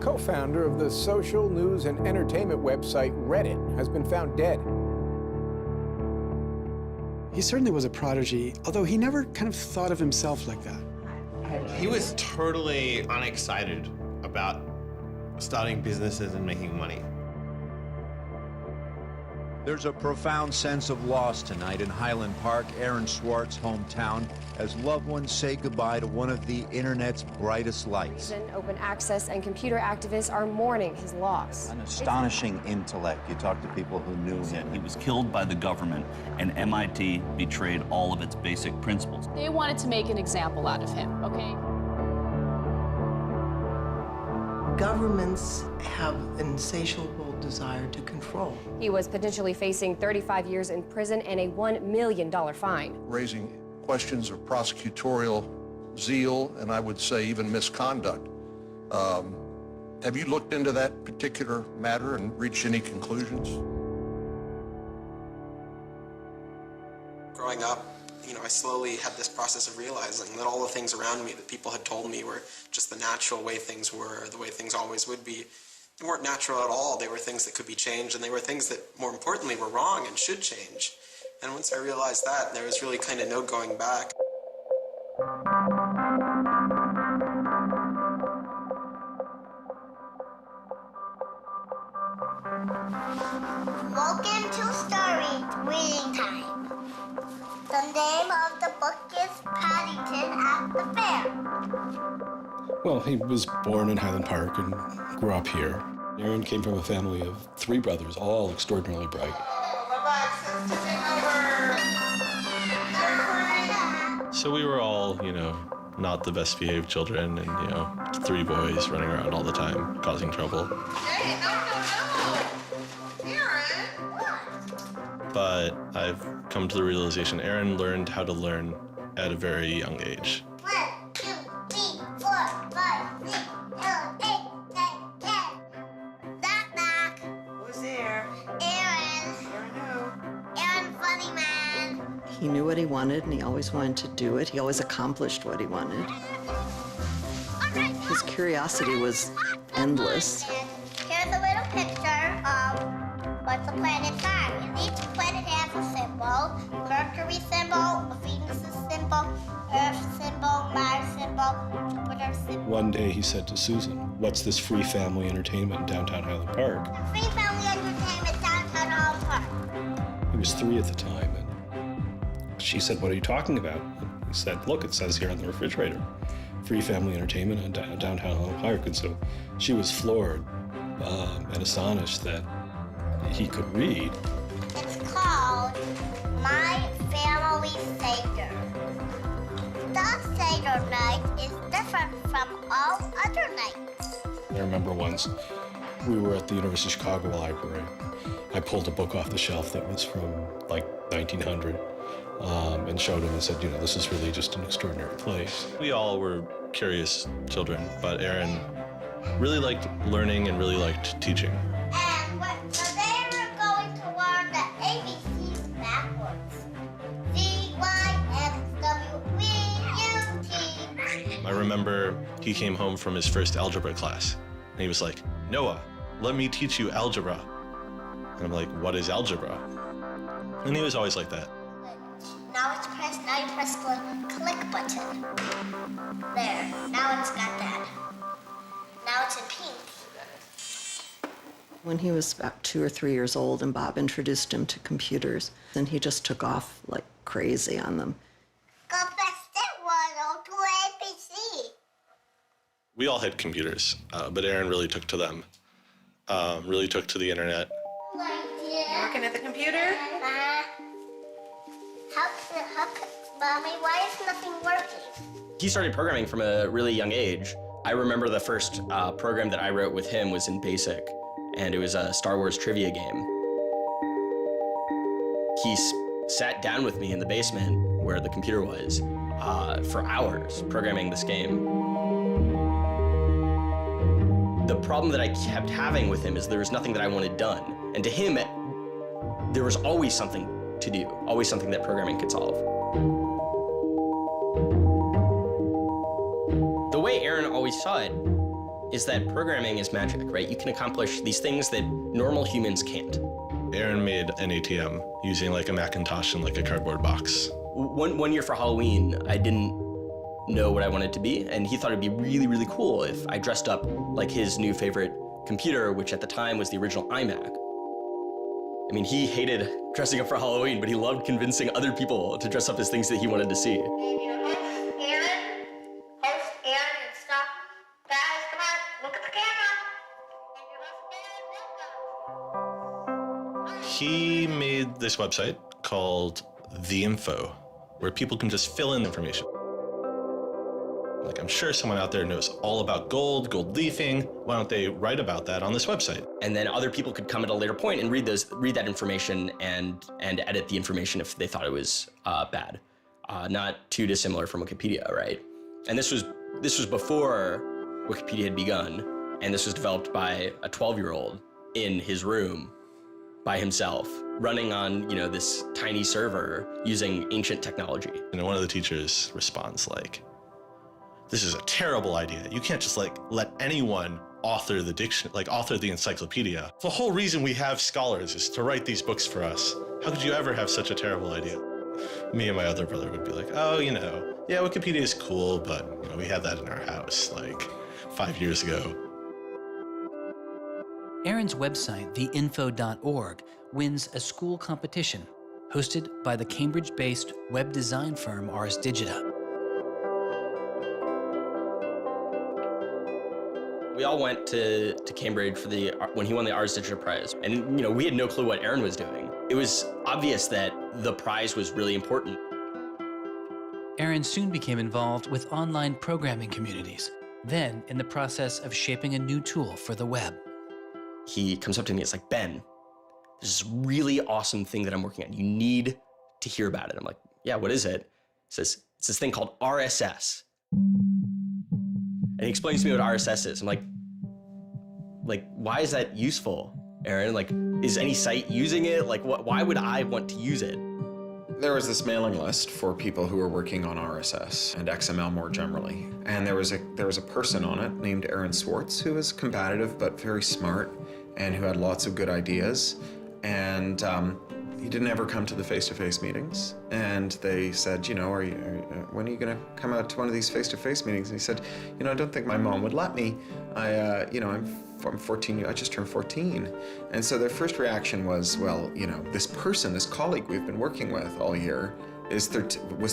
co-founder of the social news and entertainment website Reddit, has been found dead. He certainly was a prodigy, although he never kind of thought of himself like that. He was totally unexcited about starting businesses and making money. There's a profound sense of loss tonight in Highland Park, Aaron Swartz' hometown, as loved ones say goodbye to one of the internet's brightest lights. Open access and computer activists are mourning his loss. An astonishing intellect. You talk to people who knew him. He was killed by the government, and MIT betrayed all of its basic principles. They wanted to make an example out of him, okay? Governments have an insatiable desire to control. He was potentially facing 35 years in prison and a $1 million fine. Raising questions of prosecutorial zeal, and I would say even misconduct. Have you looked into that particular matter and reached any conclusions? Growing up, I slowly had this process of realizing that all the things around me that people had told me were just the natural way things were, the way things always would be, they weren't natural at all. They were things that could be changed, and they were things that, more importantly, were wrong and should change. And once I realized that, there was really kind of no going back. Welcome to Story Reading Time. The name of the book is Paddington at the Fair. Well, he was born in Highland Park and grew up here. Aaron came from a family of 3 brothers, all extraordinarily bright. So we were all, not the best behaved children, and, 3 boys running around all the time, causing trouble. Hey, no. Aaron, what? But I've come to the realization Aaron learned how to learn at a very young age. 1, 2, 3, 4, 5, 6, 7, 8, 9, 10. Knock, knock. Who's there? Aaron. Aaron who? Aaron, funny man. He knew what he wanted, and he always wanted to do it. He always accomplished what he wanted. His curiosity was endless. Here's a little picture of what's a planet sign. And each planet has a symbol. Mercury symbol, Venus' symbol, Earth symbol, Mars symbol, Jupiter symbol. One day he said to Susan, "What's this free family entertainment in downtown Highland Park?" Free family entertainment downtown Highland Park. He was 3 at the time, and she said, "What are you talking about?" And he said, "Look, it says here on the refrigerator, free family entertainment in downtown Highland Park." And so she was floored and astonished that he could read. It's called My Family Seder. The Seder night is different from all other nights. I remember once we were at the University of Chicago Library. I pulled a book off the shelf that was from like 1900 and showed him and said, this is really just an extraordinary place. We all were curious children, but Aaron really liked learning and really liked teaching. And today we're going to learn the ABCs backwards. Z, Y, X, W, V, U, T. I remember he came home from his first algebra class, and he was like, "Noah, let me teach you algebra." And I'm like, "What is algebra?" And he was always like that. Now you press the click button. There, now it's got that. Now it's in pink. When he was about 2 or 3 years old, and Bob introduced him to computers, and he just took off like crazy on them. Go fast at 102 ABC. We all had computers, but Aaron really took to them, really took to the internet. Working at the computer? Mommy, why is nothing working? He started programming from a really young age. I remember the first program that I wrote with him was in BASIC, and it was a Star Wars trivia game. He sat down with me in the basement where the computer was for hours programming this game. The problem that I kept having with him is there was nothing that I wanted done. And to him, there was always something to do, always something that programming could solve. The way Aaron always saw it is that programming is magic, right? You can accomplish these things that normal humans can't. Aaron made an ATM using like a Macintosh and like a cardboard box. One year for Halloween, I didn't know what I wanted to be, and he thought it'd be really, really cool if I dressed up like his new favorite computer, which at the time was the original iMac. I mean, he hated dressing up for Halloween, but he loved convincing other people to dress up as things that he wanted to see. He made this website called The Info, where people can just fill in information. Like, I'm sure someone out there knows all about gold leafing. Why don't they write about that on this website? And then other people could come at a later point and read that information and edit the information if they thought it was bad. Not too dissimilar from Wikipedia, right? And this was before Wikipedia had begun, and this was developed by a 12-year-old in his room by himself, running on, this tiny server using ancient technology. And one of the teachers responds like, "This is a terrible idea. You can't just let anyone author the encyclopedia. The whole reason we have scholars is to write these books for us. How could you ever have such a terrible idea?" Me and my other brother would be like, "Oh, yeah, Wikipedia is cool, but we had that in our house like 5 years ago." Aaron's website, theinfo.org, wins a school competition hosted by the Cambridge-based web design firm Ars Digita. We all went to Cambridge for when he won the Ars Digita Prize, and we had no clue what Aaron was doing. It was obvious that the prize was really important. Aaron soon became involved with online programming communities, then in the process of shaping a new tool for the web. He comes up to me, it's like, "Ben, there's this really awesome thing that I'm working on. You need to hear about it." I'm like, "Yeah, what is it?" He says, "It's this thing called RSS." And he explains to me what RSS is. I'm like, why is that useful, Aaron? Is any site using it? Why would I want to use it? There was this mailing list for people who were working on RSS and XML more generally. And there was a person on it named Aaron Swartz who was combative but very smart and who had lots of good ideas. And he didn't ever come to the face-to-face meetings. And they said, when are you going to come out to one of these face-to-face meetings? And he said, I don't think my mom would let me. I'm 14, I just turned 14. And so their first reaction was, well, this colleague we've been working with all year was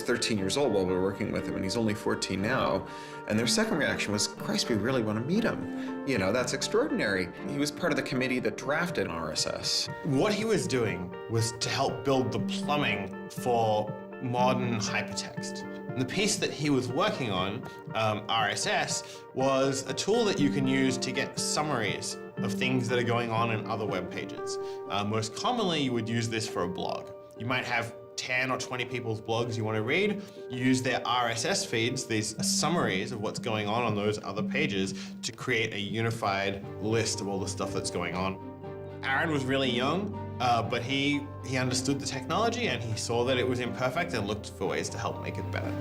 13 years old while we were working with him, and he's only 14 now. And their second reaction was, Christ, we really want to meet him. That's extraordinary. He was part of the committee that drafted RSS. What he was doing was to help build the plumbing for modern hypertext. And the piece that he was working on, RSS, was a tool that you can use to get summaries of things that are going on in other web pages. Most commonly, you would use this for a blog. You might have 10 or 20 people's blogs you want to read. You use their RSS feeds, these summaries of what's going on those other pages, to create a unified list of all the stuff that's going on. Aaron was really young, but he understood the technology and he saw that it was imperfect and looked for ways to help make it better.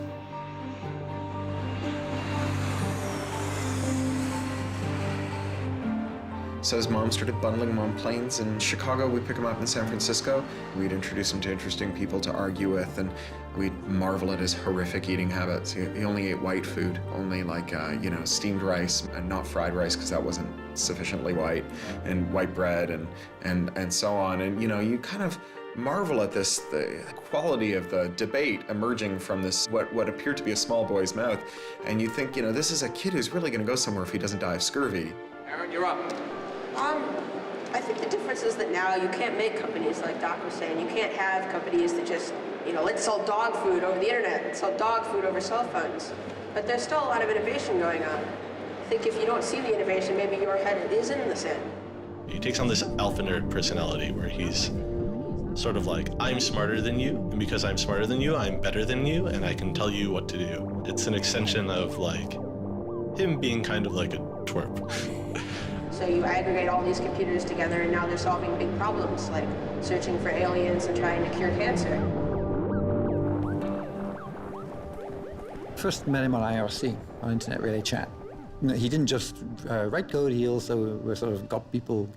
So his mom started bundling him on planes in Chicago. We'd pick him up in San Francisco. We'd introduce him to interesting people to argue with, and we'd marvel at his horrific eating habits. He only ate white food, only steamed rice and not fried rice because that wasn't sufficiently white, and white bread and so on. And you kind of marvel at this, the quality of the debate emerging from this, what appeared to be a small boy's mouth. And you think, this is a kid who's really going to go somewhere if he doesn't die of scurvy. Aaron, you're up. I think the difference is that now you can't make companies like Doc was saying. You can't have companies that just, let's sell dog food over the internet, let's sell dog food over cell phones. But there's still a lot of innovation going on. I think if you don't see the innovation, maybe your head is in the sand. He takes on this alpha nerd personality where he's sort of like, I'm smarter than you, and because I'm smarter than you, I'm better than you, and I can tell you what to do. It's an extension of him being kind of like a twerp. So you aggregate all these computers together and now they're solving big problems like searching for aliens and trying to cure cancer. First met him on IRC, on Internet Relay Chat. He didn't just write code. He also sort of got people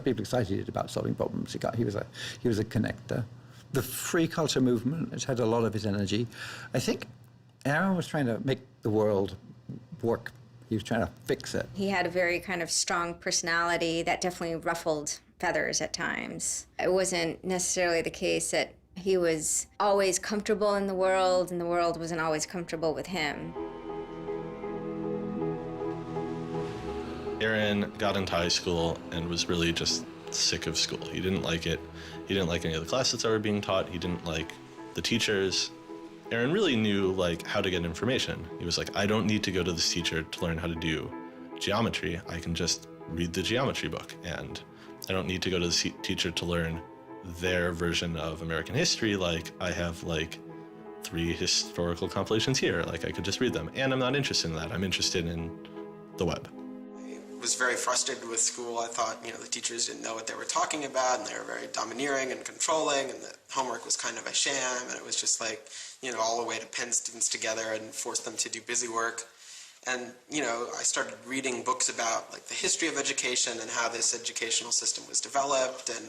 excited about solving problems. He was a connector. The free culture movement has had a lot of his energy. I think Aaron was trying to make the world work. He was trying to fix it. He had a very kind of strong personality that definitely ruffled feathers at times. It wasn't necessarily the case that he was always comfortable in the world, and the world wasn't always comfortable with him. Aaron got into high school and was really just sick of school. He didn't like it. He didn't like any of the classes that were being taught. He didn't like the teachers. Aaron really knew how to get information. He was like, I don't need to go to this teacher to learn how to do geometry. I can just read the geometry book, and I don't need to go to the teacher to learn their version of American history. Like, I have 3 historical compilations here. I could just read them, and I'm not interested in that. I'm interested in the web. I was very frustrated with school. I thought, the teachers didn't know what they were talking about, and they were very domineering and controlling, and the homework was kind of a sham, and it was just all the way to pen students together and force them to do busy work. And, I started reading books about the history of education and how this educational system was developed, and,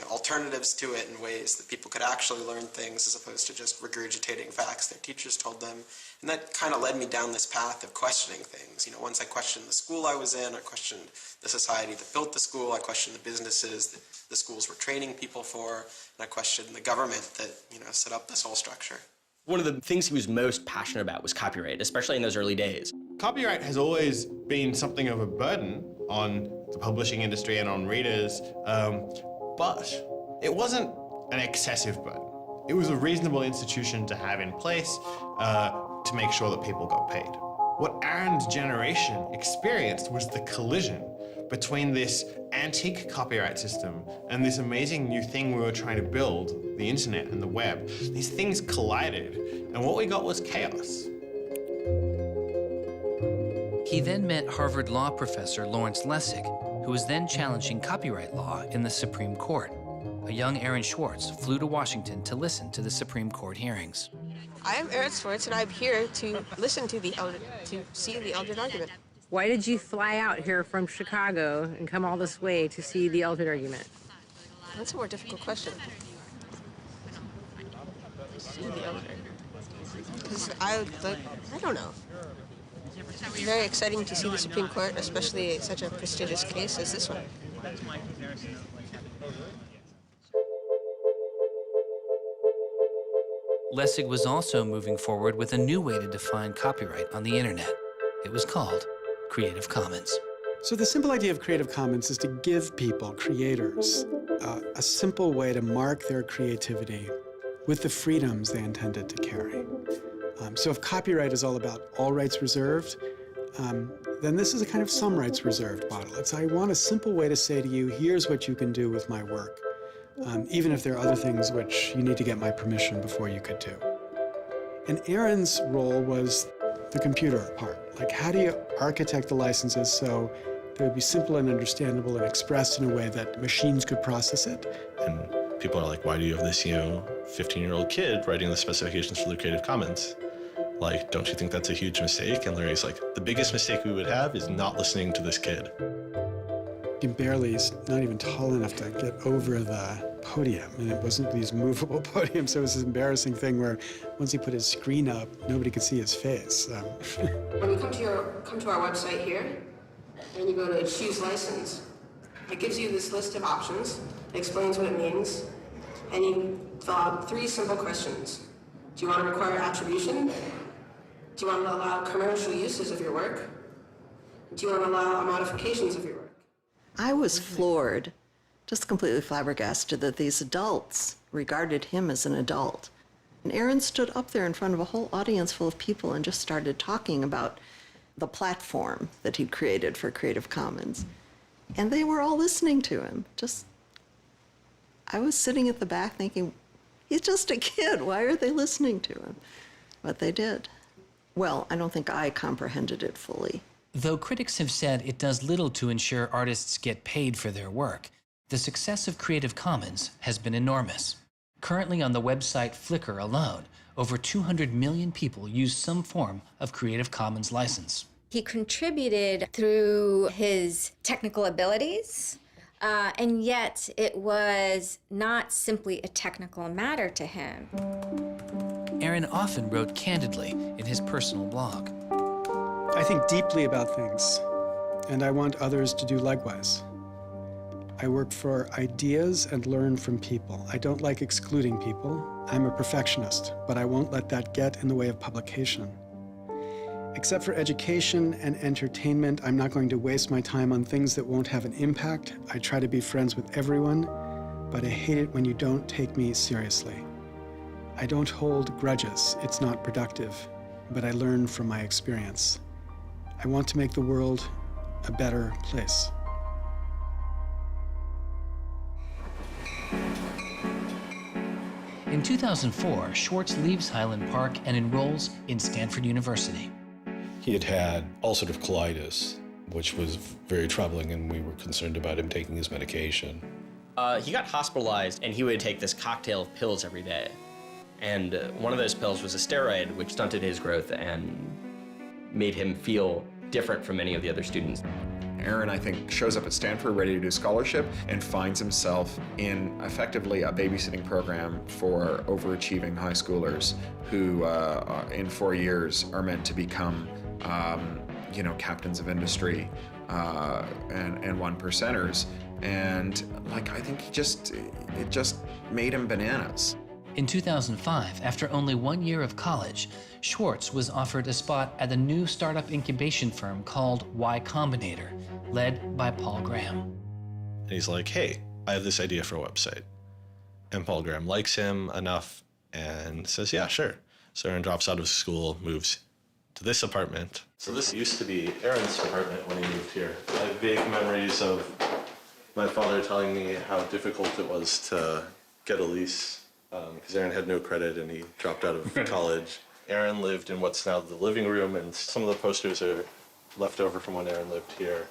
alternatives to it in ways that people could actually learn things as opposed to just regurgitating facts their teachers told them. And that kind of led me down this path of questioning things. Once I questioned the school I was in, I questioned the society that built the school, I questioned the businesses that the schools were training people for, and I questioned the government that, set up this whole structure. One of the things he was most passionate about was copyright, especially in those early days. Copyright has always been something of a burden on the publishing industry and on readers, but it wasn't an excessive burden. It was a reasonable institution to have in place to make sure that people got paid. What Aaron's generation experienced was the collision between this antique copyright system and this amazing new thing we were trying to build, the internet and the web. These things collided, and what we got was chaos. He then met Harvard law professor Lawrence Lessig, who was then challenging copyright law in the Supreme Court. A young Aaron Swartz flew to Washington to listen to the Supreme Court hearings. I am Aaron Swartz, and I'm here to listen to see the Eldred argument. Why did you fly out here from Chicago and come all this way to see the Eldred argument? That's a more difficult question. See the Eldred. Because I don't know. It's very exciting to see the Supreme Court, especially such a prestigious case as this one. Lessig was also moving forward with a new way to define copyright on the internet. It was called Creative Commons. So the simple idea of Creative Commons is to give people, creators, a simple way to mark their creativity with the freedoms they intended to carry. So if copyright is all about all rights reserved, then this is a kind of some rights reserved model. It's I want a simple way to say to you, here's what you can do with my work, even if there are other things which you need to get my permission before you could do. And Aaron's role was the computer part. How do you architect the licenses so they would be simple and understandable and expressed in a way that machines could process it? And people are like, why do you have this, 15-year-old kid writing the specifications for the Creative Commons? Don't you think that's a huge mistake? And Larry's like, the biggest mistake we would have is not listening to this kid. He's not even tall enough to get over the podium, and it wasn't these movable podiums, so it was this embarrassing thing where once he put his screen up, nobody could see his face. When you come to our website here, and you go to choose license, it gives you this list of options, it explains what it means, and you fill out 3 simple questions. Do you want to require attribution? Do you want to allow commercial uses of your work? Do you want to allow modifications of your work? I was floored, just completely flabbergasted that these adults regarded him as an adult. And Aaron stood up there in front of a whole audience full of people and just started talking about the platform that he'd created for Creative Commons. And they were all listening to him. I was sitting at the back thinking, he's just a kid. Why are they listening to him? But they did. Well, I don't think I comprehended it fully. Though critics have said it does little to ensure artists get paid for their work, the success of Creative Commons has been enormous. Currently on the website Flickr alone, over 200 million people use some form of Creative Commons license. He contributed through his technical abilities, and yet it was not simply a technical matter to him. Aaron often wrote candidly in his personal blog. I think deeply about things, and I want others to do likewise. I work for ideas and learn from people. I don't like excluding people. I'm a perfectionist, but I won't let that get in the way of publication. Except for education and entertainment, I'm not going to waste my time on things that won't have an impact. I try to be friends with everyone, but I hate it when you don't take me seriously. I don't hold grudges. It's not productive, but I learn from my experience. I want to make the world a better place. In 2004, Swartz leaves Highland Park and enrolls in Stanford University. He had had ulcerative colitis, which was very troubling, and we were concerned about him taking his medication. He got hospitalized, and he would take this cocktail of pills every day. And one of those pills was a steroid, which stunted his growth and made him feel different from many of the other students. Aaron, I think, shows up at Stanford ready to do scholarship and finds himself in effectively a babysitting program for overachieving high schoolers who, in 4 years, are meant to become, captains of industry and one percenters. And I think it just made him bananas. In 2005, after only 1 year of college, Swartz was offered a spot at the new startup incubation firm called Y Combinator, led by Paul Graham. And he's like, hey, I have this idea for a website. And Paul Graham likes him enough and says, yeah, sure. So Aaron drops out of school, moves to this apartment. So this used to be Aaron's apartment when he moved here. I have vague memories of my father telling me how difficult it was to get a lease because Aaron had no credit and he dropped out of college. Aaron lived in what's now the living room, and some of the posters are left over from when Aaron lived here.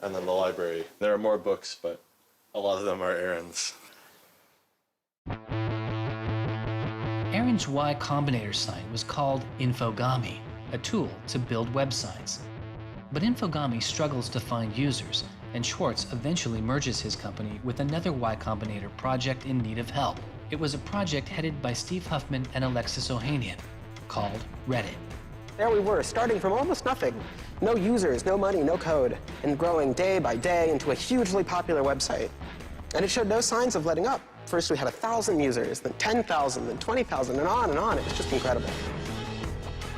And then the library. There are more books, but a lot of them are Aaron's. Aaron's Y Combinator site was called Infogami, a tool to build websites. But Infogami struggles to find users, and Swartz eventually merges his company with another Y Combinator project in need of help. It was a project headed by Steve Huffman and Alexis Ohanian, called Reddit. There we were, starting from almost nothing. No users, no money, no code, and growing day by day into a hugely popular website. And it showed no signs of letting up. First we had 1,000 users, then 10,000, then 20,000, and on and on. It was just incredible.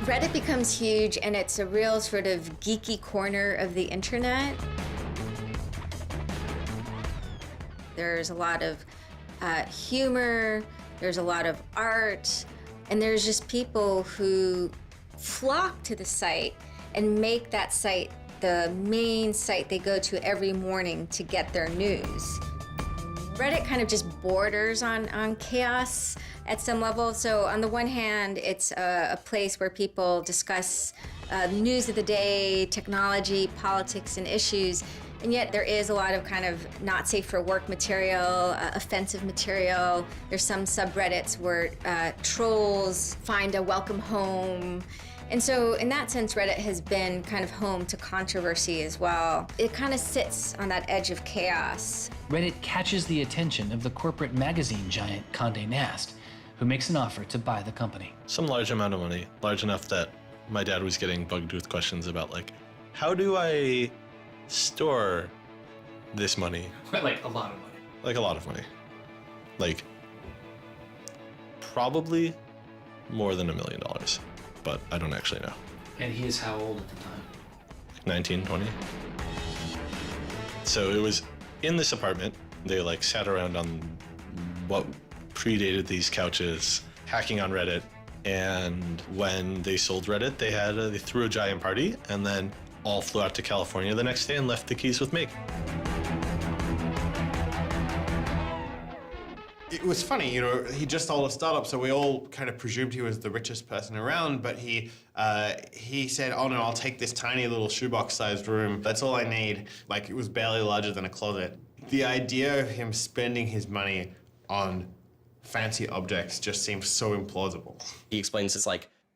Reddit becomes huge, and it's a real sort of geeky corner of the internet. There's a lot of humor, there's a lot of art, and there's just people who flock to the site and make that site the main site they go to every morning to get their news. Reddit kind of just borders on chaos at some level. So on the one hand, it's a place where people discuss news of the day, technology, politics, and issues. And yet there is a lot of kind of not safe for work material, offensive material. There's some subreddits where trolls find a welcome home. And so in that sense, Reddit has been kind of home to controversy as well. It kind of sits on that edge of chaos. Reddit catches the attention of the corporate magazine giant Condé Nast, who makes an offer to buy the company. Some large amount of money, large enough that my dad was getting bugged with questions about how do I store this money? Like a lot of money. Like a lot of money. Probably more than $1 million, but I don't actually know. And he is how old at the time? 19, 20. So it was in this apartment. They sat around on what predated these couches, hacking on Reddit. And when they sold Reddit, they threw a giant party and then all flew out to California the next day and left the keys with me. It was funny, he just sold a startup, so we all kind of presumed he was the richest person around, but he said, oh no, I'll take this tiny little shoebox-sized room. That's all I need. It was barely larger than a closet. The idea of him spending his money on fancy objects just seems so implausible. He explains it's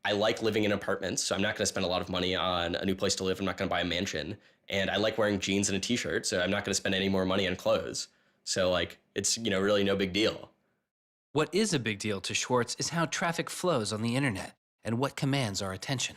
I like living in apartments, so I'm not going to spend a lot of money on a new place to live. I'm not going to buy a mansion. And I like wearing jeans and a t-shirt, so I'm not going to spend any more money on clothes. So like, it's, you know, really no big deal. What is a big deal to Swartz is how traffic flows on the internet and what commands our attention.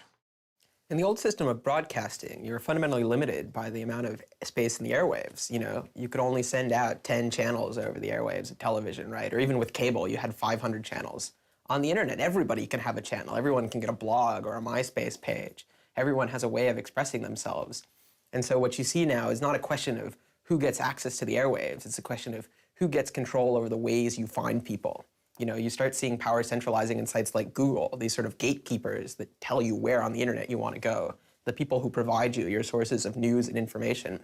In the old system of broadcasting, you were fundamentally limited by the amount of space in the airwaves. You know, you could only send out 10 channels over the airwaves of television, right? Or even with cable, you had 500 channels. On the internet, everybody can have a channel. Everyone can get a blog or a MySpace page. Everyone has a way of expressing themselves. And so what you see now is not a question of who gets access to the airwaves. It's a question of who gets control over the ways you find people. You know, you start seeing power centralizing in sites like Google, these sort of gatekeepers that tell you where on the internet you want to go, the people who provide you your sources of news and information.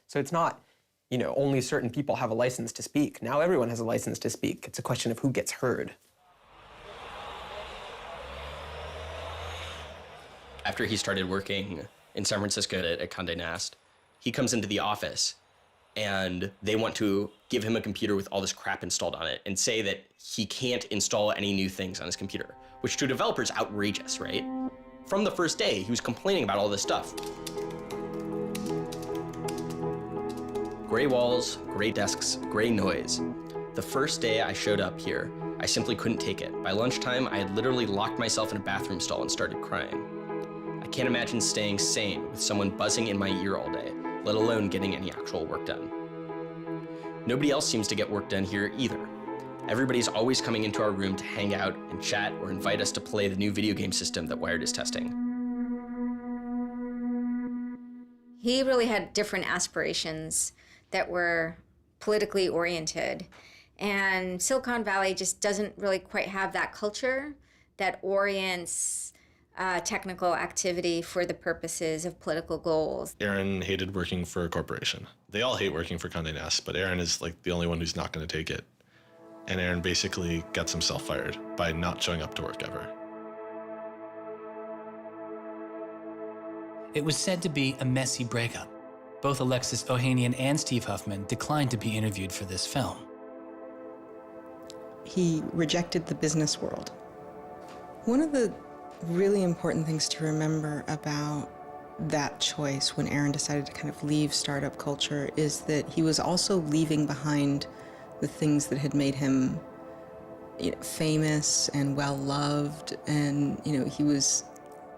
So it's not, you know, only certain people have a license to speak. Now everyone has a license to speak. It's a question of who gets heard. After he started working in San Francisco at Condé Nast, he comes into the office and they want to give him a computer with all this crap installed on it and say that he can't install any new things on his computer, which to a developer is outrageous, right? From the first day, he was complaining about all this stuff. Gray walls, gray desks, gray noise. The first day I showed up here, I simply couldn't take it. By lunchtime, I had literally locked myself in a bathroom stall and started crying. I can't imagine staying sane with someone buzzing in my ear all day, let alone getting any actual work done. Nobody else seems to get work done here either. Everybody's always coming into our room to hang out and chat or invite us to play the new video game system that Wired is testing. He really had different aspirations that were politically oriented. And Silicon Valley just doesn't really quite have that culture that orients technical activity for the purposes of political goals. Aaron hated working for a corporation. They all hate working for Condé Nast, but Aaron is like the only one who's not going to take it. And Aaron basically gets himself fired by not showing up to work ever. It was said to be a messy breakup. Both Alexis Ohanian and Steve Huffman declined to be interviewed for this film. He rejected the business world. One of the really important things to remember about that choice when Aaron decided to kind of leave startup culture is that he was also leaving behind the things that had made him, you know, famous and well-loved, and, you know, he was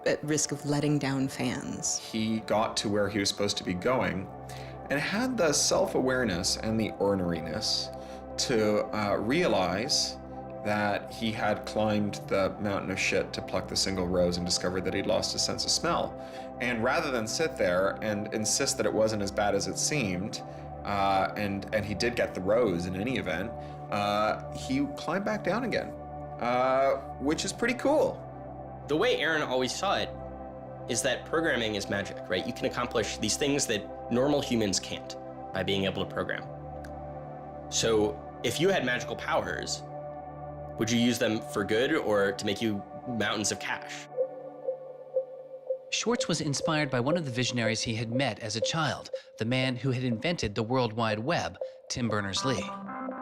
at risk of letting down fans. He got to where he was supposed to be going and had the self-awareness and the orneriness to realize that he had climbed the mountain of shit to pluck the single rose and discovered that he'd lost his sense of smell. And rather than sit there and insist that it wasn't as bad as it seemed, and he did get the rose in any event, he climbed back down again, which is pretty cool. The way Aaron always saw it is that programming is magic, right? You can accomplish these things that normal humans can't by being able to program. So if you had magical powers, would you use them for good or to make you mountains of cash? Swartz was inspired by one of the visionaries he had met as a child, the man who had invented the World Wide Web, Tim Berners-Lee.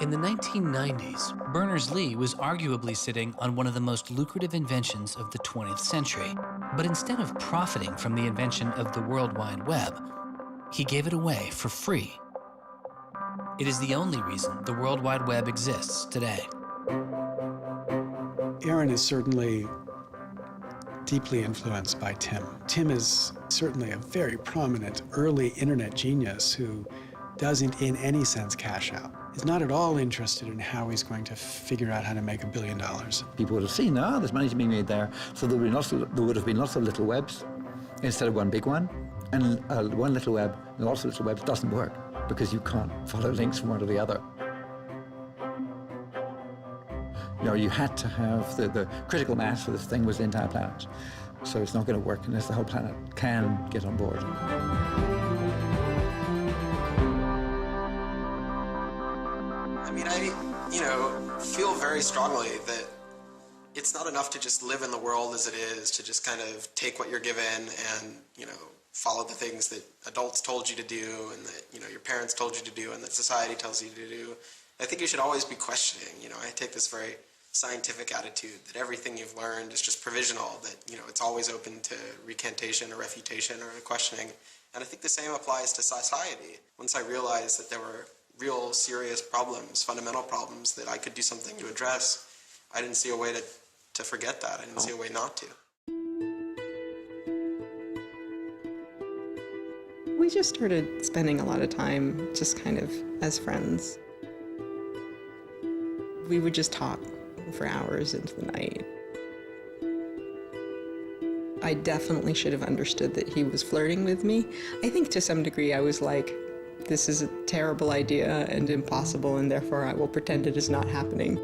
In the 1990s, Berners-Lee was arguably sitting on one of the most lucrative inventions of the 20th century. But instead of profiting from the invention of the World Wide Web, he gave it away for free. It is the only reason the World Wide Web exists today. Aaron is certainly deeply influenced by Tim. Tim is certainly a very prominent early internet genius who doesn't in any sense cash out. He's not at all interested in how he's going to figure out how to make $1 billion. People would have seen, there's money to be made there. So there would have been lots of little webs instead of one big one. And one little web, and lots of little webs doesn't work because you can't follow links from one to the other. You know, you had to have the critical mass for this thing was the entire planet. So it's not going to work unless the whole planet can get on board. I mean, I feel very strongly that it's not enough to just live in the world as it is, to just kind of take what you're given and, follow the things that adults told you to do and that, your parents told you to do and that society tells you to do. I think you should always be questioning. I take this very scientific attitude that everything you've learned is just provisional, that, you know, it's always open to recantation or refutation or questioning. And I think the same applies to society. Once I realized that there were real serious problems, fundamental problems that I could do something to address, I didn't see a way to forget that. I didn't see a way not to. We just started spending a lot of time just kind of as friends. We would just talk for hours into the night. I definitely should have understood that he was flirting with me. I think to some degree I was like, this is a terrible idea and impossible, and therefore I will pretend it is not happening.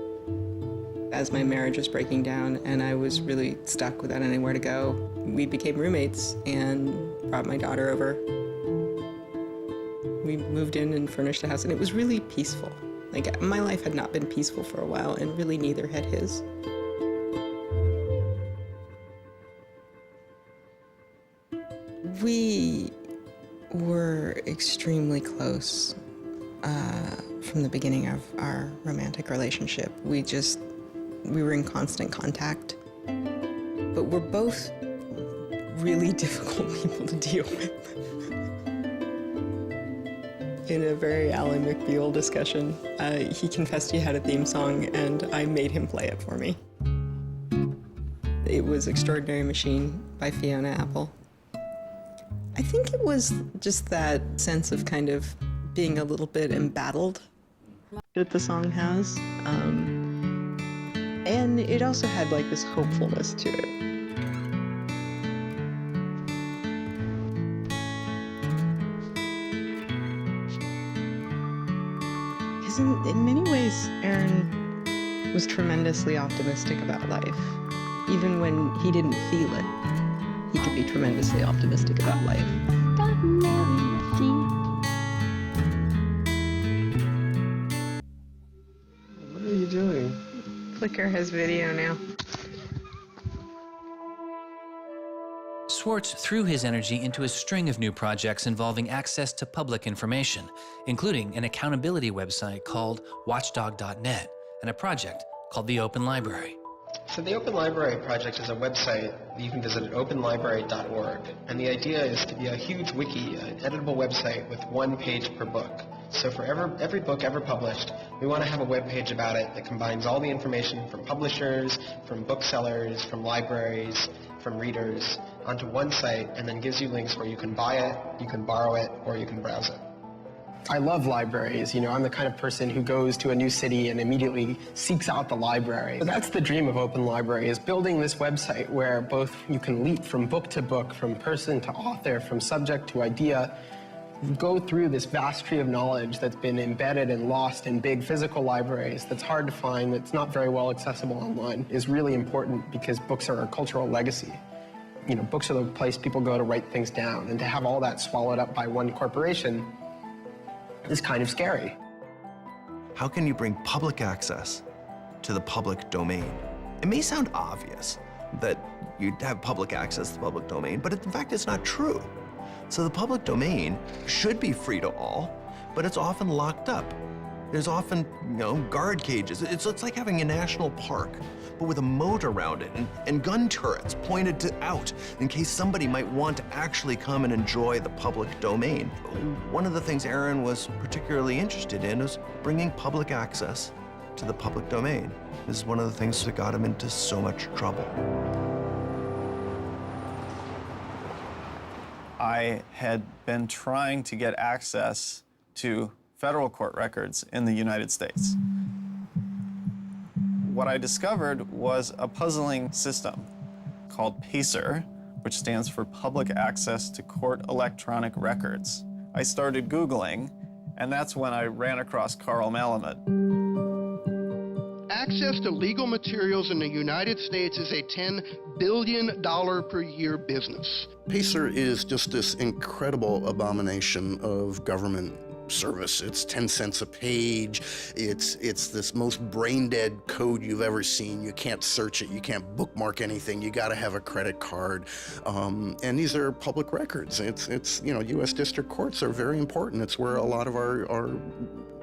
As my marriage was breaking down and I was really stuck without anywhere to go, we became roommates and brought my daughter over. We moved in and furnished the house, and it was really peaceful. Like, my life had not been peaceful for a while, and really neither had his. We were extremely close from the beginning of our romantic relationship. We were in constant contact, but we're both really difficult people to deal with. In a very Ally McBeal discussion, he confessed he had a theme song, and I made him play it for me. It was Extraordinary Machine by Fiona Apple. I think it was just that sense of kind of being a little bit embattled that the song has. And it also had like this hopefulness to it. Because in many ways, Aaron was tremendously optimistic about life. Even when he didn't feel it, he could be tremendously optimistic about life. What are you doing? Flickr has video now. Swartz threw his energy into a string of new projects involving access to public information, including an accountability website called watchdog.net and a project called the Open Library. So the Open Library project is a website that you can visit at openlibrary.org. And the idea is to be a huge wiki, an editable website with one page per book. So for every book ever published, we want to have a web page about it that combines all the information from publishers, from booksellers, from libraries, from readers onto one site, and then gives you links where you can buy it, you can borrow it, or you can browse it. I love libraries. You know, I'm the kind of person who goes to a new city and immediately seeks out the library. So that's the dream of Open Library, is building this website where both you can leap from book to book, from person to author, from subject to idea, go through this vast tree of knowledge that's been embedded and lost in big physical libraries that's hard to find, that's not very well accessible online, is really important because books are a cultural legacy. You know, books are the place people go to write things down, and to have all that swallowed up by one corporation is kind of scary. How can you bring public access to the public domain? It may sound obvious that you'd have public access to the public domain, but in fact, it's not true. So the public domain should be free to all, but it's often locked up. There's often, guard cages. It's like having a national park, but with a moat around it and gun turrets pointed out in case somebody might want to actually come and enjoy the public domain. One of the things Aaron was particularly interested in is bringing public access to the public domain. This is one of the things that got him into so much trouble. I had been trying to get access to federal court records in the United States. What I discovered was a puzzling system called PACER, which stands for Public Access to Court Electronic Records. I started Googling, and that's when I ran across Carl Malamud. Access to legal materials in the United States is a $10 billion per year business. PACER is just this incredible abomination of government service. It's 10 cents a page. It's this most brain-dead code you've ever seen. You can't search it. You can't bookmark anything. You got to have a credit card. And these are public records. It's U.S. district courts are very important. It's where a lot of our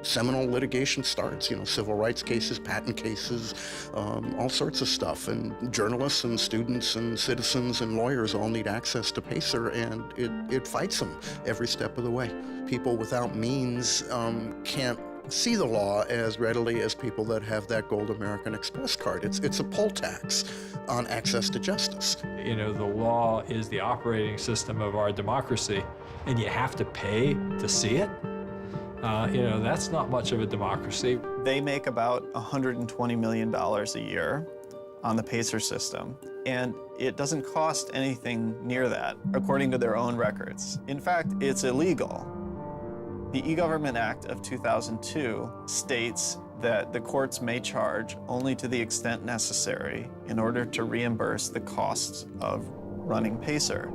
seminal litigation starts, civil rights cases, patent cases, all sorts of stuff. And journalists and students and citizens and lawyers all need access to PACER, and it fights them every step of the way. People without means can't see the law as readily as people that have that Gold American Express card. It's a poll tax on access to justice. The law is the operating system of our democracy, and you have to pay to see it. That's not much of a democracy. They make about $120 million a year on the PACER system, and it doesn't cost anything near that, according to their own records. In fact, it's illegal. The E-Government Act of 2002 states that the courts may charge only to the extent necessary in order to reimburse the costs of running PACER.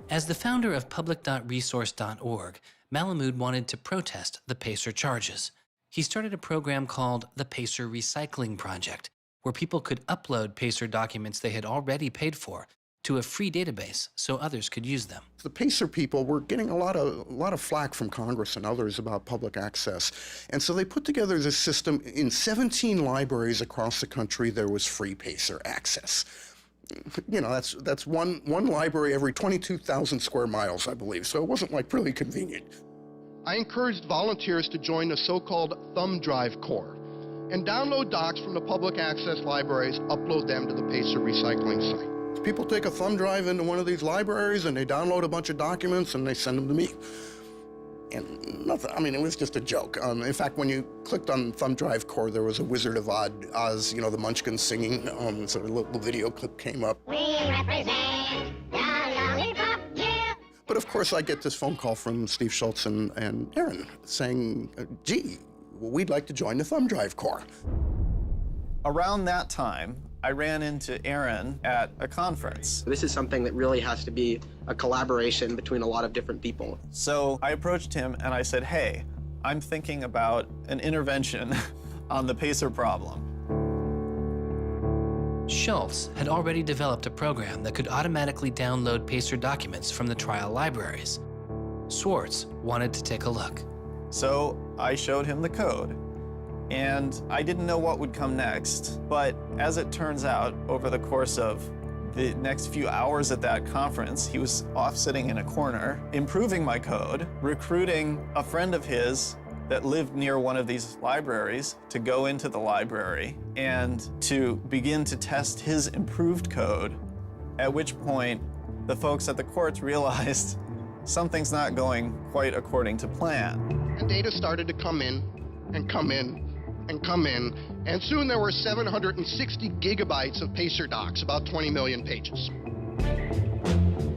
As the founder of public.resource.org, Malamud wanted to protest the PACER charges. He started a program called the PACER Recycling Project, where people could upload PACER documents they had already paid for to a free database so others could use them. The PACER people were getting a lot of flack from Congress and others about public access. And so they put together this system. In 17 libraries across the country, there was free PACER access. That's one library every 22,000 square miles, I believe. So it wasn't like really convenient. I encouraged volunteers to join the so-called Thumb Drive Corps and download docs from the public access libraries, upload them to the PACER recycling site. People take a thumb drive into one of these libraries and they download a bunch of documents and they send them to me. And nothing, it was just a joke. In fact, when you clicked on Thumb Drive Core, there was a Wizard of Oz, the Munchkins singing, so a little video clip came up. We represent the Lollipop Guild. But of course, I get this phone call from Steve Schultz and Aaron saying, gee, we'd like to join the Thumb Drive Corps. Around that time, I ran into Aaron at a conference. This is something that really has to be a collaboration between a lot of different people. So I approached him and I said, hey, I'm thinking about an intervention on the PACER problem. Schultz had already developed a program that could automatically download PACER documents from the trial libraries. Swartz wanted to take a look. So I showed him the code. And I didn't know what would come next, but as it turns out, over the course of the next few hours at that conference, he was off sitting in a corner, improving my code, recruiting a friend of his that lived near one of these libraries to go into the library and to begin to test his improved code, at which point the folks at the courts realized something's not going quite according to plan. And data started to come in and come in and come in, and soon there were 760 gigabytes of PACER docs, about 20 million pages.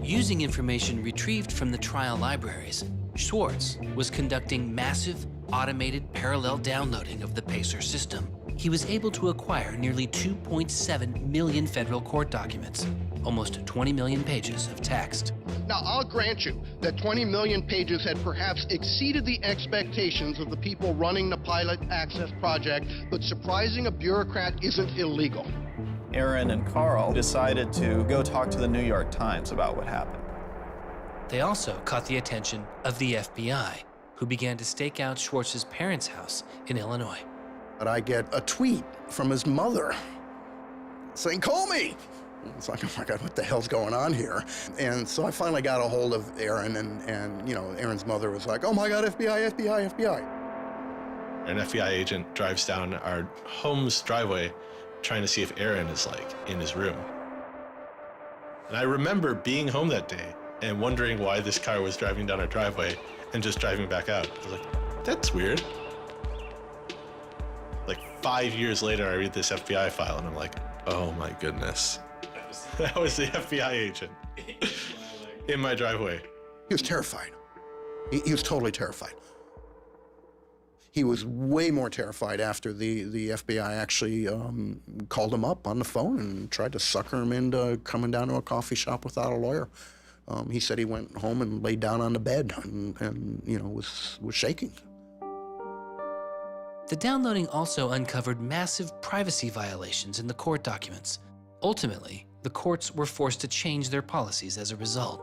Using information retrieved from the trial libraries, Swartz was conducting massive, automated parallel downloading of the PACER system. He was able to acquire nearly 2.7 million federal court documents, almost 20 million pages of text. Now, I'll grant you that 20 million pages had perhaps exceeded the expectations of the people running the pilot access project, but surprising a bureaucrat isn't illegal. Aaron and Carl decided to go talk to the New York Times about what happened. They also caught the attention of the FBI, who began to stake out Schwartz's parents' house in Illinois. But I get a tweet from his mother saying, call me. It's like, oh my God, what the hell's going on here? And so I finally got a hold of Aaron, and Aaron's mother was like, oh my God, FBI, FBI, FBI. An FBI agent drives down our home's driveway trying to see if Aaron is in his room. And I remember being home that day and wondering why this car was driving down our driveway and just driving back out. I was like, that's weird. 5 years later, I read this FBI file and I'm like, oh my goodness. That was the FBI agent in my driveway. He was terrified. He was totally terrified. He was way more terrified after the FBI actually called him up on the phone and tried to sucker him into coming down to a coffee shop without a lawyer. He said he went home and laid down on the bed and was shaking. The downloading also uncovered massive privacy violations in the court documents. Ultimately, the courts were forced to change their policies as a result.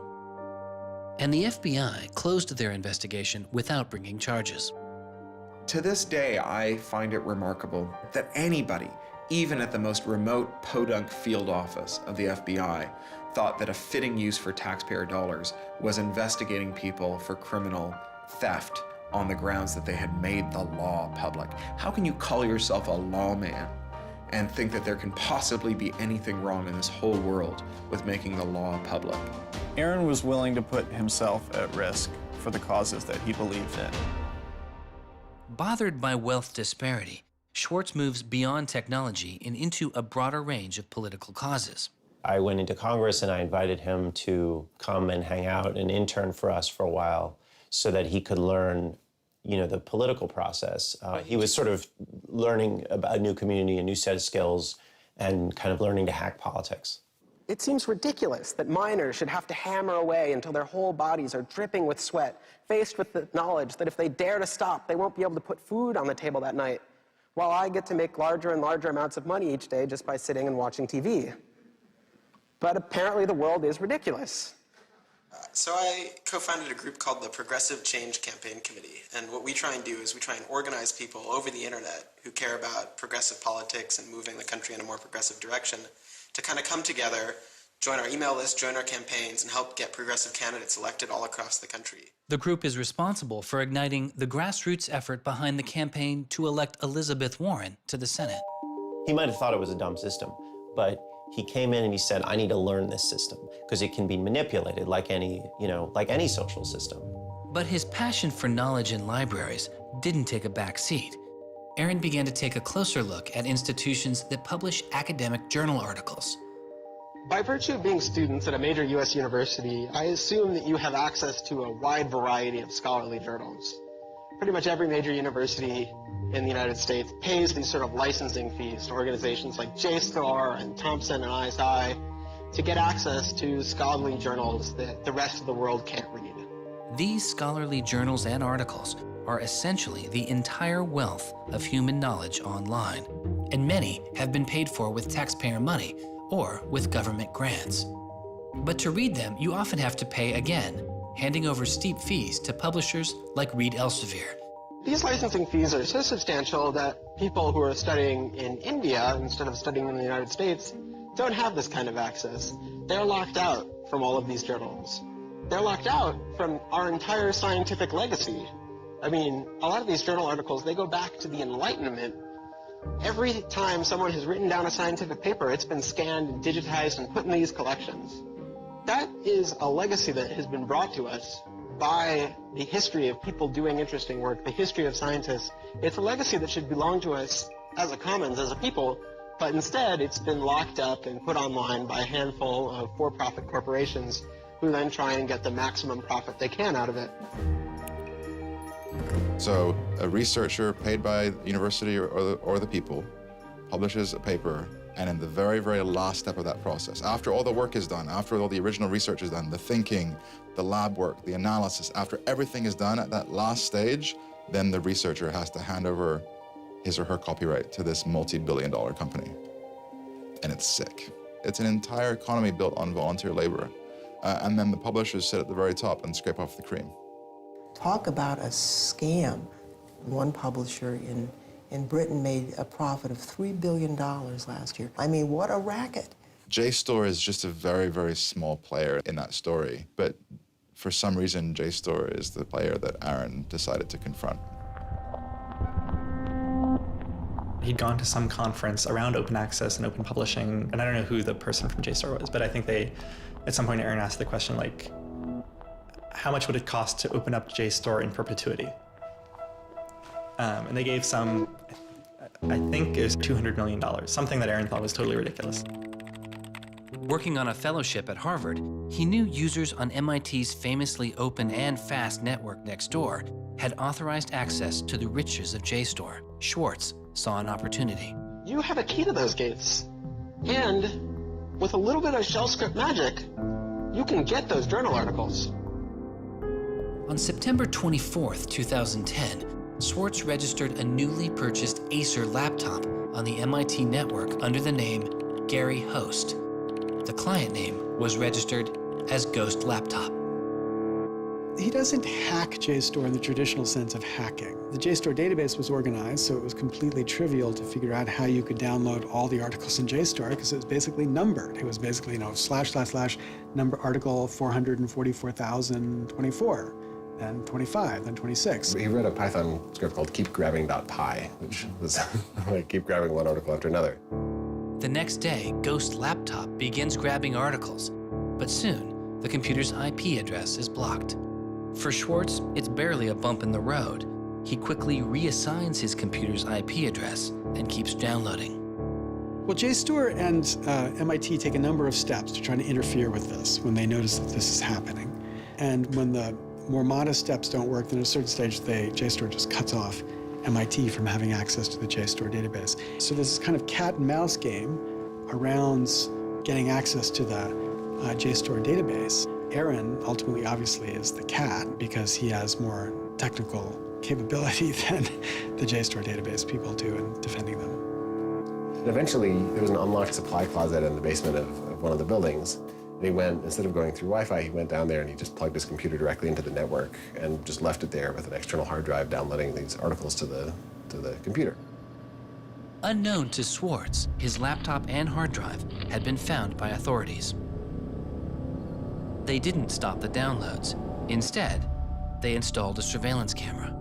And the FBI closed their investigation without bringing charges. To this day, I find it remarkable that anybody, even at the most remote podunk field office of the FBI, thought that a fitting use for taxpayer dollars was investigating people for criminal theft on the grounds that they had made the law public. How can you call yourself a lawman and think that there can possibly be anything wrong in this whole world with making the law public? Aaron was willing to put himself at risk for the causes that he believed in. Bothered by wealth disparity, Swartz moves beyond technology and into a broader range of political causes. I went into Congress and I invited him to come and hang out and intern for us for a while so that he could learn, the political process. He was sort of learning about a new community, a new set of skills, and kind of learning to hack politics. It seems ridiculous that miners should have to hammer away until their whole bodies are dripping with sweat, faced with the knowledge that if they dare to stop, they won't be able to put food on the table that night, while I get to make larger and larger amounts of money each day just by sitting and watching TV. But apparently the world is ridiculous. So I co-founded a group called the Progressive Change Campaign Committee, and what we try and do is we try and organize people over the internet who care about progressive politics and moving the country in a more progressive direction to kind of come together, join our email list, join our campaigns, and help get progressive candidates elected all across the country. The group is responsible for igniting the grassroots effort behind the campaign to elect Elizabeth Warren to the Senate. He might have thought it was a dumb system, but he came in and he said, I need to learn this system because it can be manipulated like any social system. But his passion for knowledge in libraries didn't take a back seat. Aaron began to take a closer look at institutions that publish academic journal articles. By virtue of being students at a major U.S. university, I assume that you have access to a wide variety of scholarly journals. Pretty much every major university in the United States pays these sort of licensing fees to organizations like JSTOR and Thompson and ISI to get access to scholarly journals that the rest of the world can't read. These scholarly journals and articles are essentially the entire wealth of human knowledge online, and many have been paid for with taxpayer money or with government grants. But to read them, you often have to pay again, handing over steep fees to publishers like Reed Elsevier. These licensing fees are so substantial that people who are studying in India instead of studying in the United States don't have this kind of access. They're locked out from all of these journals. They're locked out from our entire scientific legacy. I mean, a lot of these journal articles, they go back to the Enlightenment. Every time someone has written down a scientific paper, it's been scanned and digitized and put in these collections. That is a legacy that has been brought to us by the history of people doing interesting work, the history of scientists. It's a legacy that should belong to us as a commons, as a people, but instead it's been locked up and put online by a handful of for-profit corporations who then try and get the maximum profit they can out of it. So a researcher paid by the university or the people publishes a paper, and in the very, very last step of that process, after all the work is done, after all the original research is done, the thinking, the lab work, the analysis, after everything is done at that last stage, then the researcher has to hand over his or her copyright to this multi-billion-dollar company. And it's sick. It's an entire economy built on volunteer labor. And then the publishers sit at the very top and scrape off the cream. Talk about a scam. One publisher in Britain made a profit of $3 billion last year. I mean, what a racket. JSTOR is just a very, very small player in that story, but for some reason, JSTOR is the player that Aaron decided to confront. He'd gone to some conference around open access and open publishing, and I don't know who the person from JSTOR was, but I think at some point Aaron asked the question, like, how much would it cost to open up JSTOR in perpetuity? And they gave some, I think it was $200 million, something that Aaron thought was totally ridiculous. Working on a fellowship at Harvard, he knew users on MIT's famously open and fast network Nextdoor had authorized access to the riches of JSTOR. Swartz saw an opportunity. You have a key to those gates. And with a little bit of shell script magic, you can get those journal articles. On September 24th, 2010, Swartz registered a newly purchased Acer laptop on the MIT network under the name Gary Host. The client name was registered as Ghost Laptop. He doesn't hack JSTOR in the traditional sense of hacking. The JSTOR database was organized, so it was completely trivial to figure out how you could download all the articles in JSTOR because it was basically numbered. It was basically, / number article 444,024, then 25, then 26. He wrote a Python script called keepgrabbing.py, which was like keep grabbing one article after another. The next day, Ghost Laptop begins grabbing articles, but soon the computer's IP address is blocked. For Swartz, it's barely a bump in the road. He quickly reassigns his computer's IP address and keeps downloading. Well, JSTOR and MIT take a number of steps to try to interfere with this when they notice that this is happening. And when the more modest steps don't work, then at a certain stage, JSTOR just cuts off MIT from having access to the JSTOR database. So there's this kind of cat and mouse game around getting access to the JSTOR database. Aaron ultimately, obviously, is the cat because he has more technical capability than the JSTOR database people do in defending them. And eventually, there was an unlocked supply closet in the basement of one of the buildings. And he went, instead of going through Wi-Fi, he went down there and he just plugged his computer directly into the network and just left it there with an external hard drive downloading these articles to the computer. Unknown to Swartz, his laptop and hard drive had been found by authorities. They didn't stop the downloads. Instead, they installed a surveillance camera.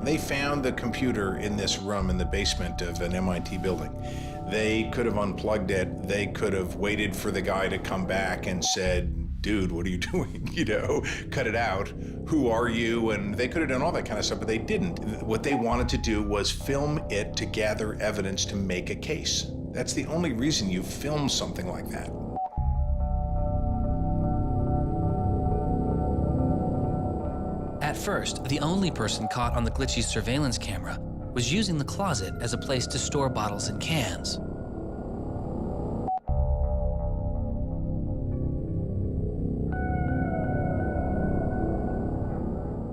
They found the computer in this room in the basement of an MIT building. They could have unplugged it. They could have waited for the guy to come back and said, dude, what are you doing? Cut it out. Who are you? And they could have done all that kind of stuff, but they didn't. What they wanted to do was film it to gather evidence to make a case. That's the only reason you film something like that. At first, the only person caught on the glitchy surveillance camera was using the closet as a place to store bottles and cans.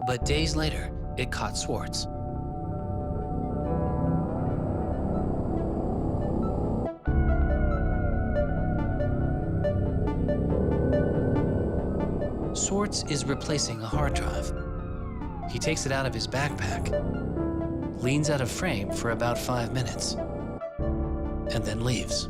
But days later, it caught Swartz. Swartz is replacing a hard drive. He takes it out of his backpack, leans out of frame for about 5 minutes, and then leaves.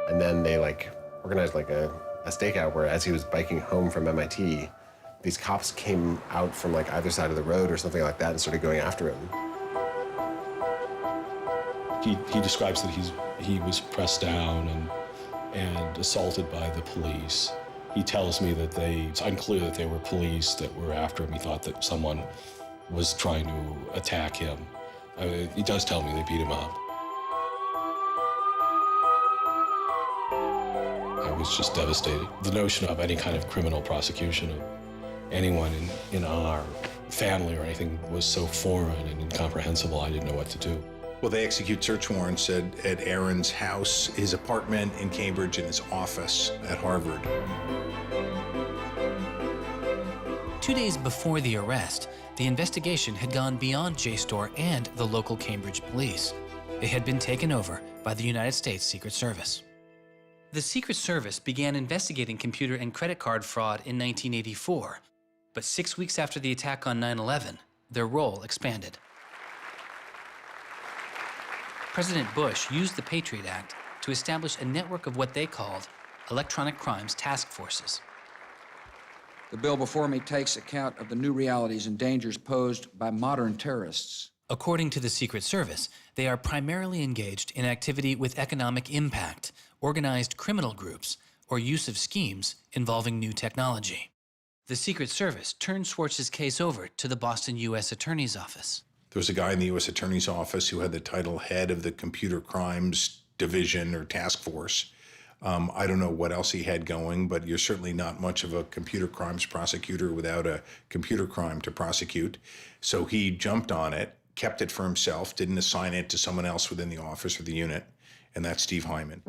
And then they organized a stakeout where as he was biking home from MIT, these cops came out from either side of the road or something like that and started going after him. He describes that he was pressed down and assaulted by the police. He tells me that it's unclear that they were police that were after him. He thought that someone was trying to attack him. He does tell me they beat him up. I was just devastated. The notion of any kind of criminal prosecution of anyone in our family or anything was so foreign and incomprehensible, I didn't know what to do. Well, they execute search warrants at Aaron's house, his apartment in Cambridge, and his office at Harvard. 2 days before the arrest, the investigation had gone beyond JSTOR and the local Cambridge police. It had been taken over by the United States Secret Service. The Secret Service began investigating computer and credit card fraud in 1984, but 6 weeks after the attack on 9/11, their role expanded. President Bush used the Patriot Act to establish a network of what they called electronic crimes task forces. The bill before me takes account of the new realities and dangers posed by modern terrorists. According to the Secret Service, they are primarily engaged in activity with economic impact, organized criminal groups, or use of schemes involving new technology. The Secret Service turned Swartz's case over to the Boston U.S. Attorney's Office. There was a guy in the U.S. Attorney's Office who had the title head of the Computer Crimes Division or Task Force. I don't know what else he had going, but you're certainly not much of a computer crimes prosecutor without a computer crime to prosecute. So he jumped on it, kept it for himself, didn't assign it to someone else within the office or the unit, and that's Steve Hyman.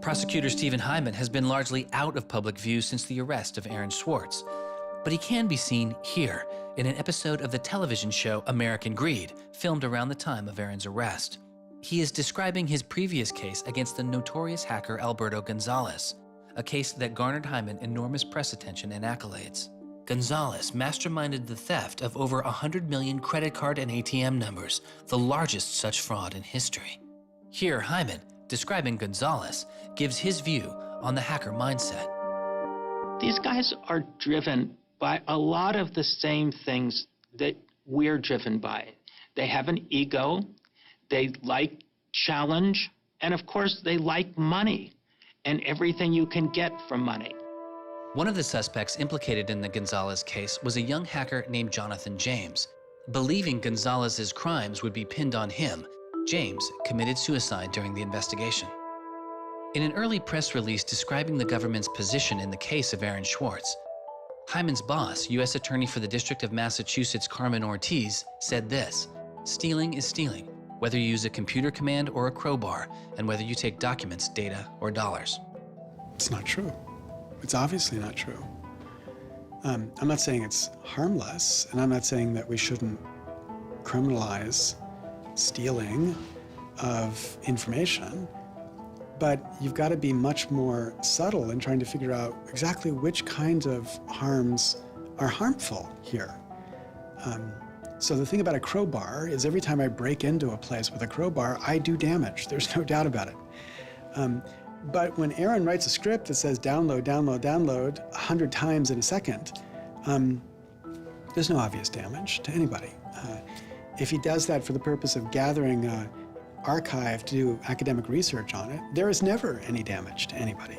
Prosecutor Stephen Hyman has been largely out of public view since the arrest of Aaron Swartz, but he can be seen here in an episode of the television show American Greed, filmed around the time of Aaron's arrest. He is describing his previous case against the notorious hacker Alberto Gonzalez, a case that garnered Hyman enormous press attention and accolades. Gonzalez masterminded the theft of over 100 million credit card and ATM numbers, the largest such fraud in history. Here, Hyman, describing Gonzalez, gives his view on the hacker mindset. These guys are driven by a lot of the same things that we're driven by. They have an ego, they like challenge, and of course they like money and everything you can get from money. One of the suspects implicated in the Gonzalez case was a young hacker named Jonathan James. Believing Gonzalez's crimes would be pinned on him, James committed suicide during the investigation. In an early press release describing the government's position in the case of Aaron Swartz, Hyman's boss, U.S. Attorney for the District of Massachusetts Carmen Ortiz, said this: "Stealing is stealing, whether you use a computer command or a crowbar, and whether you take documents, data, or dollars." It's not true. It's obviously not true. I'm not saying it's harmless, and I'm not saying that we shouldn't criminalize stealing of information, but you've got to be much more subtle in trying to figure out exactly which kinds of harms are harmful here. So the thing about a crowbar is every time I break into a place with a crowbar, I do damage. There's no doubt about it. But when Aaron writes a script that says download, download, download 100 times in a second, there's no obvious damage to anybody. If he does that for the purpose of gathering archive to do academic research on it, there is never any damage to anybody.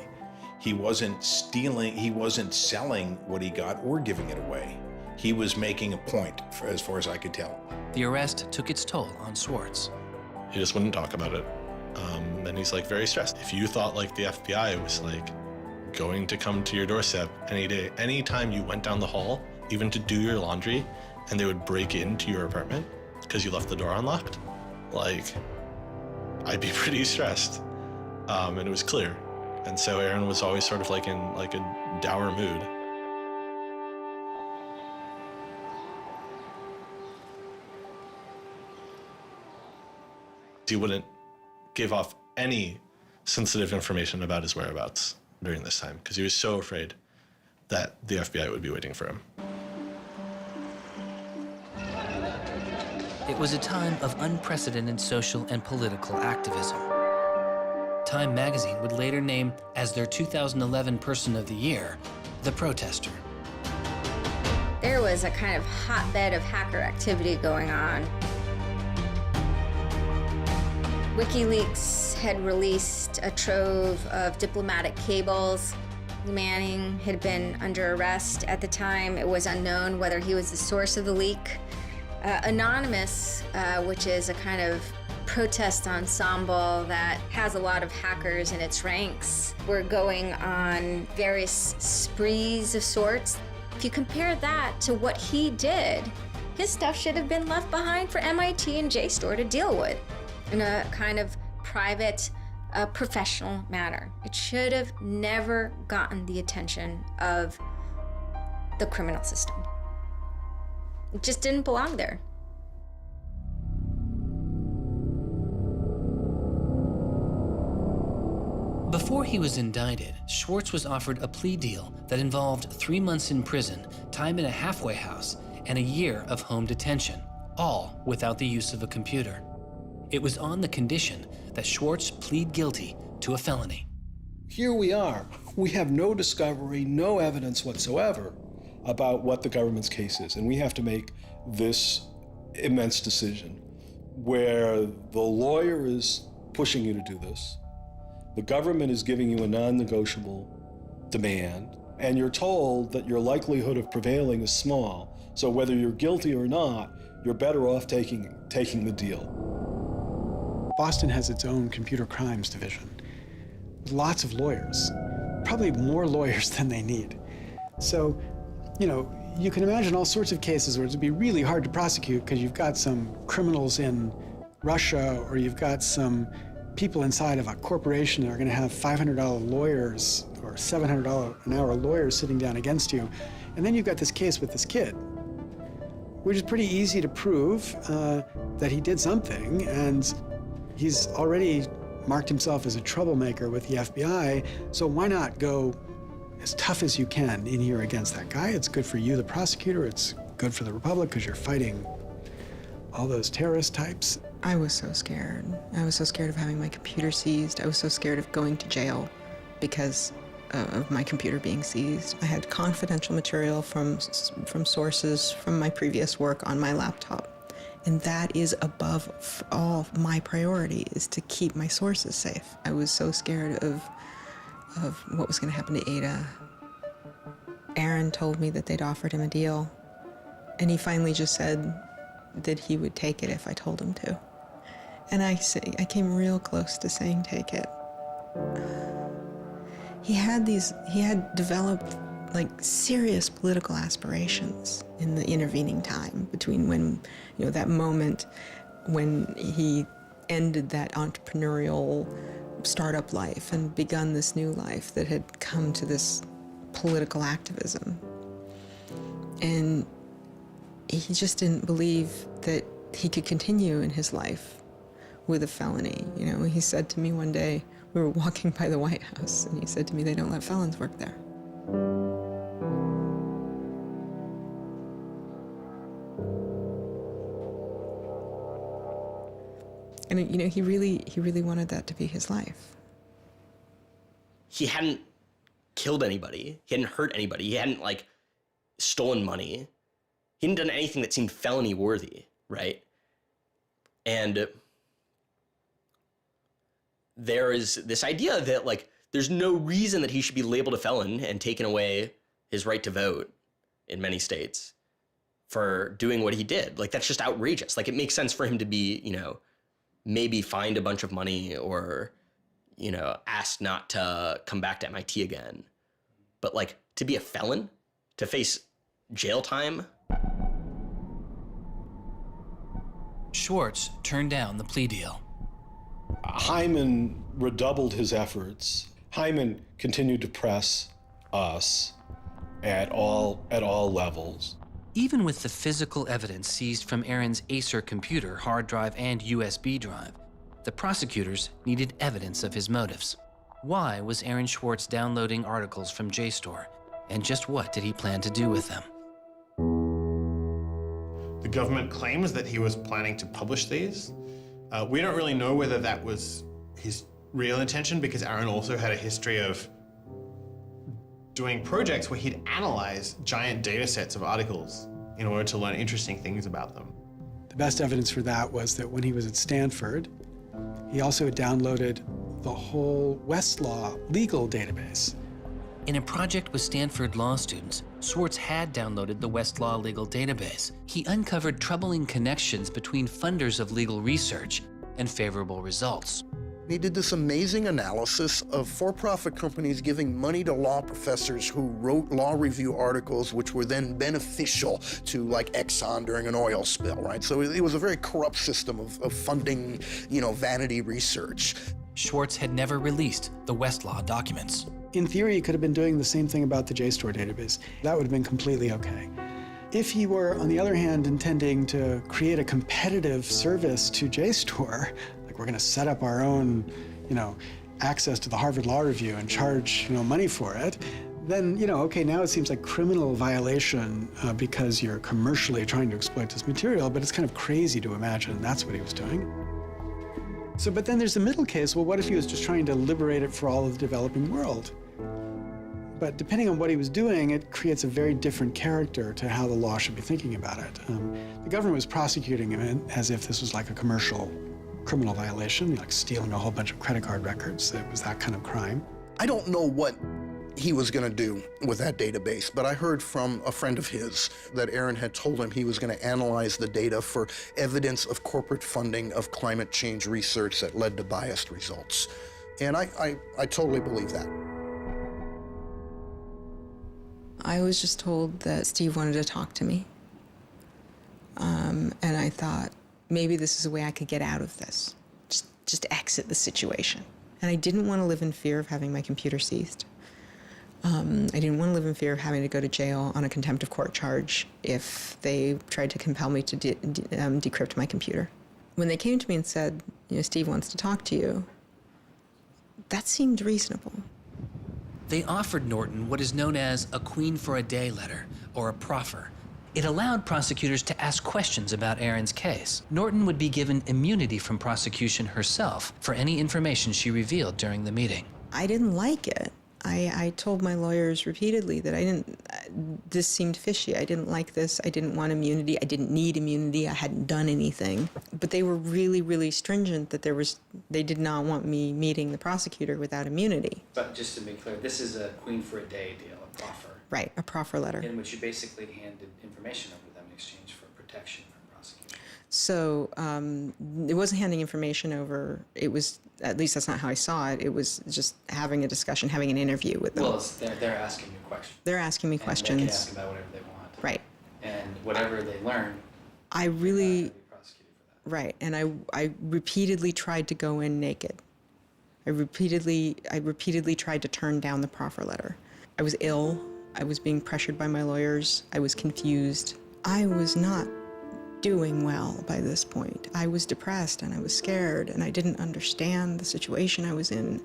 He wasn't stealing, he wasn't selling what he got or giving it away. He was making a point, as far as I could tell. The arrest took its toll on Swartz. He just wouldn't talk about it. And he's like very stressed. If you thought like the FBI was like going to come to your doorstep any day, anytime you went down the hall, even to do your laundry, and they would break into your apartment because you left the door unlocked, like, I'd be pretty stressed. And it was clear. And so Aaron was always sort of like in like a dour mood. He wouldn't give off any sensitive information about his whereabouts during this time because he was so afraid that the FBI would be waiting for him. It was a time of unprecedented social and political activism. Time magazine would later name as their 2011 Person of the Year, the protester. There was a kind of hotbed of hacker activity going on. WikiLeaks had released a trove of diplomatic cables. Manning had been under arrest at the time. It was unknown whether he was the source of the leak. Anonymous, which is a kind of protest ensemble that has a lot of hackers in its ranks, were going on various sprees of sorts. If you compare that to what he did, his stuff should have been left behind for MIT and JSTOR to deal with in a kind of private, professional manner. It should have never gotten the attention of the criminal system. It just didn't belong there. Before he was indicted, Swartz was offered a plea deal that involved 3 months in prison, time in a halfway house, and a year of home detention, all without the use of a computer. It was on the condition that Swartz plead guilty to a felony. Here we are. We have no discovery, no evidence whatsoever about what the government's case is, and we have to make this immense decision where the lawyer is pushing you to do this, the government is giving you a non-negotiable demand, and you're told that your likelihood of prevailing is small, so whether you're guilty or not, you're better off taking the deal. Boston has its own computer crimes division with lots of lawyers, probably more lawyers than they need. So, you can imagine all sorts of cases where it'd be really hard to prosecute because you've got some criminals in Russia or you've got some people inside of a corporation are going to have $500 lawyers or $700 an hour lawyers sitting down against you. And then you've got this case with this kid, which is pretty easy to prove that he did something, and he's already marked himself as a troublemaker with the FBI, so why not go as tough as you can in here against that guy? It's good for you, the prosecutor, it's good for the Republic, because you're fighting all those terrorist types. I was so scared. I was so scared of having my computer seized. I was so scared of going to jail because of my computer being seized. I had confidential material from sources from my previous work on my laptop. And that is above all my priority, is to keep my sources safe. I was so scared of what was going to happen to Ada. Aaron told me that they'd offered him a deal, and he finally just said that he would take it if I told him to. And I came real close to saying take it. He had developed like serious political aspirations in the intervening time between when, that moment when he ended that entrepreneurial startup life and begun this new life that had come to this political activism. And he just didn't believe that he could continue in his life with a felony. He said to me one day, we were walking by the White House, and he said to me, they don't let felons work there. And he really wanted that to be his life. He hadn't killed anybody. He hadn't hurt anybody. He hadn't stolen money. He hadn't done anything that seemed felony worthy, right? And there is this idea that there's no reason that he should be labeled a felon and taken away his right to vote in many states for doing what he did. That's just outrageous. It makes sense for him to be, maybe fined a bunch of money or, asked not to come back to MIT again. But to be a felon, to face jail time. Swartz turned down the plea deal. Hyman redoubled his efforts. Hyman continued to press us at all levels. Even with the physical evidence seized from Aaron's Acer computer, hard drive, and USB drive, the prosecutors needed evidence of his motives. Why was Aaron Swartz downloading articles from JSTOR, and just what did he plan to do with them? The government claims that he was planning to publish these. We don't really know whether that was his real intention, because Aaron also had a history of doing projects where he'd analyze giant data sets of articles in order to learn interesting things about them. The best evidence for that was that when he was at Stanford, he also had downloaded the whole Westlaw legal database. In a project with Stanford law students, Swartz had downloaded the Westlaw legal database. He uncovered troubling connections between funders of legal research and favorable results. He did this amazing analysis of for-profit companies giving money to law professors who wrote law review articles which were then beneficial to Exxon during an oil spill, right? So it was a very corrupt system of funding, vanity research. Swartz had never released the Westlaw documents. In theory, he could have been doing the same thing about the JSTOR database. That would have been completely okay. If he were, on the other hand, intending to create a competitive service to JSTOR, we're going to set up our own, access to the Harvard Law Review and charge, money for it, then, okay, now it seems like criminal violation because you're commercially trying to exploit this material, but it's kind of crazy to imagine that's what he was doing. So, but then there's the middle case. Well, what if he was just trying to liberate it for all of the developing world? But depending on what he was doing, it creates a very different character to how the law should be thinking about it. The government was prosecuting him as if this was like a commercial criminal violation, like stealing a whole bunch of credit card records. It was that kind of crime. I don't know what he was going to do with that database, but I heard from a friend of his that Aaron had told him he was going to analyze the data for evidence of corporate funding of climate change research that led to biased results. And I totally believe that. I was just told that Steve wanted to talk to me. And I thought, maybe this is a way I could get out of this. Just just exit the situation. And I didn't want to live in fear of having my computer seized. I didn't want to live in fear of having to go to jail on a contempt of court charge if they tried to compel me to decrypt my computer. When they came to me and said, Steve wants to talk to you, that seemed reasonable. They offered Norton what is known as a Queen for a Day letter, or a proffer. It allowed prosecutors to ask questions about Aaron's case. Norton would be given immunity from prosecution herself for any information she revealed during the meeting. I didn't like it. I told my lawyers repeatedly that this seemed fishy. I didn't like this. I didn't want immunity. I didn't need immunity. I hadn't done anything. But they were really, really stringent that they did not want me meeting the prosecutor without immunity. But just to be clear, this is a Queen for a Day deal, a proffer. Right, a proffer letter. In which you basically handed information over to them in exchange for protection from prosecution. So it wasn't handing information over. It was, at least that's not how I saw it. It was just having a discussion, having an interview with them. Well, they're asking you questions. They're asking me questions. They can ask about whatever they want. Right. And whatever they learn, I really, right, and I repeatedly tried to go in naked. I repeatedly tried to turn down the proffer letter. I was ill. I was being pressured by my lawyers. I was confused. I was not doing well by this point. I was depressed and I was scared and I didn't understand the situation I was in.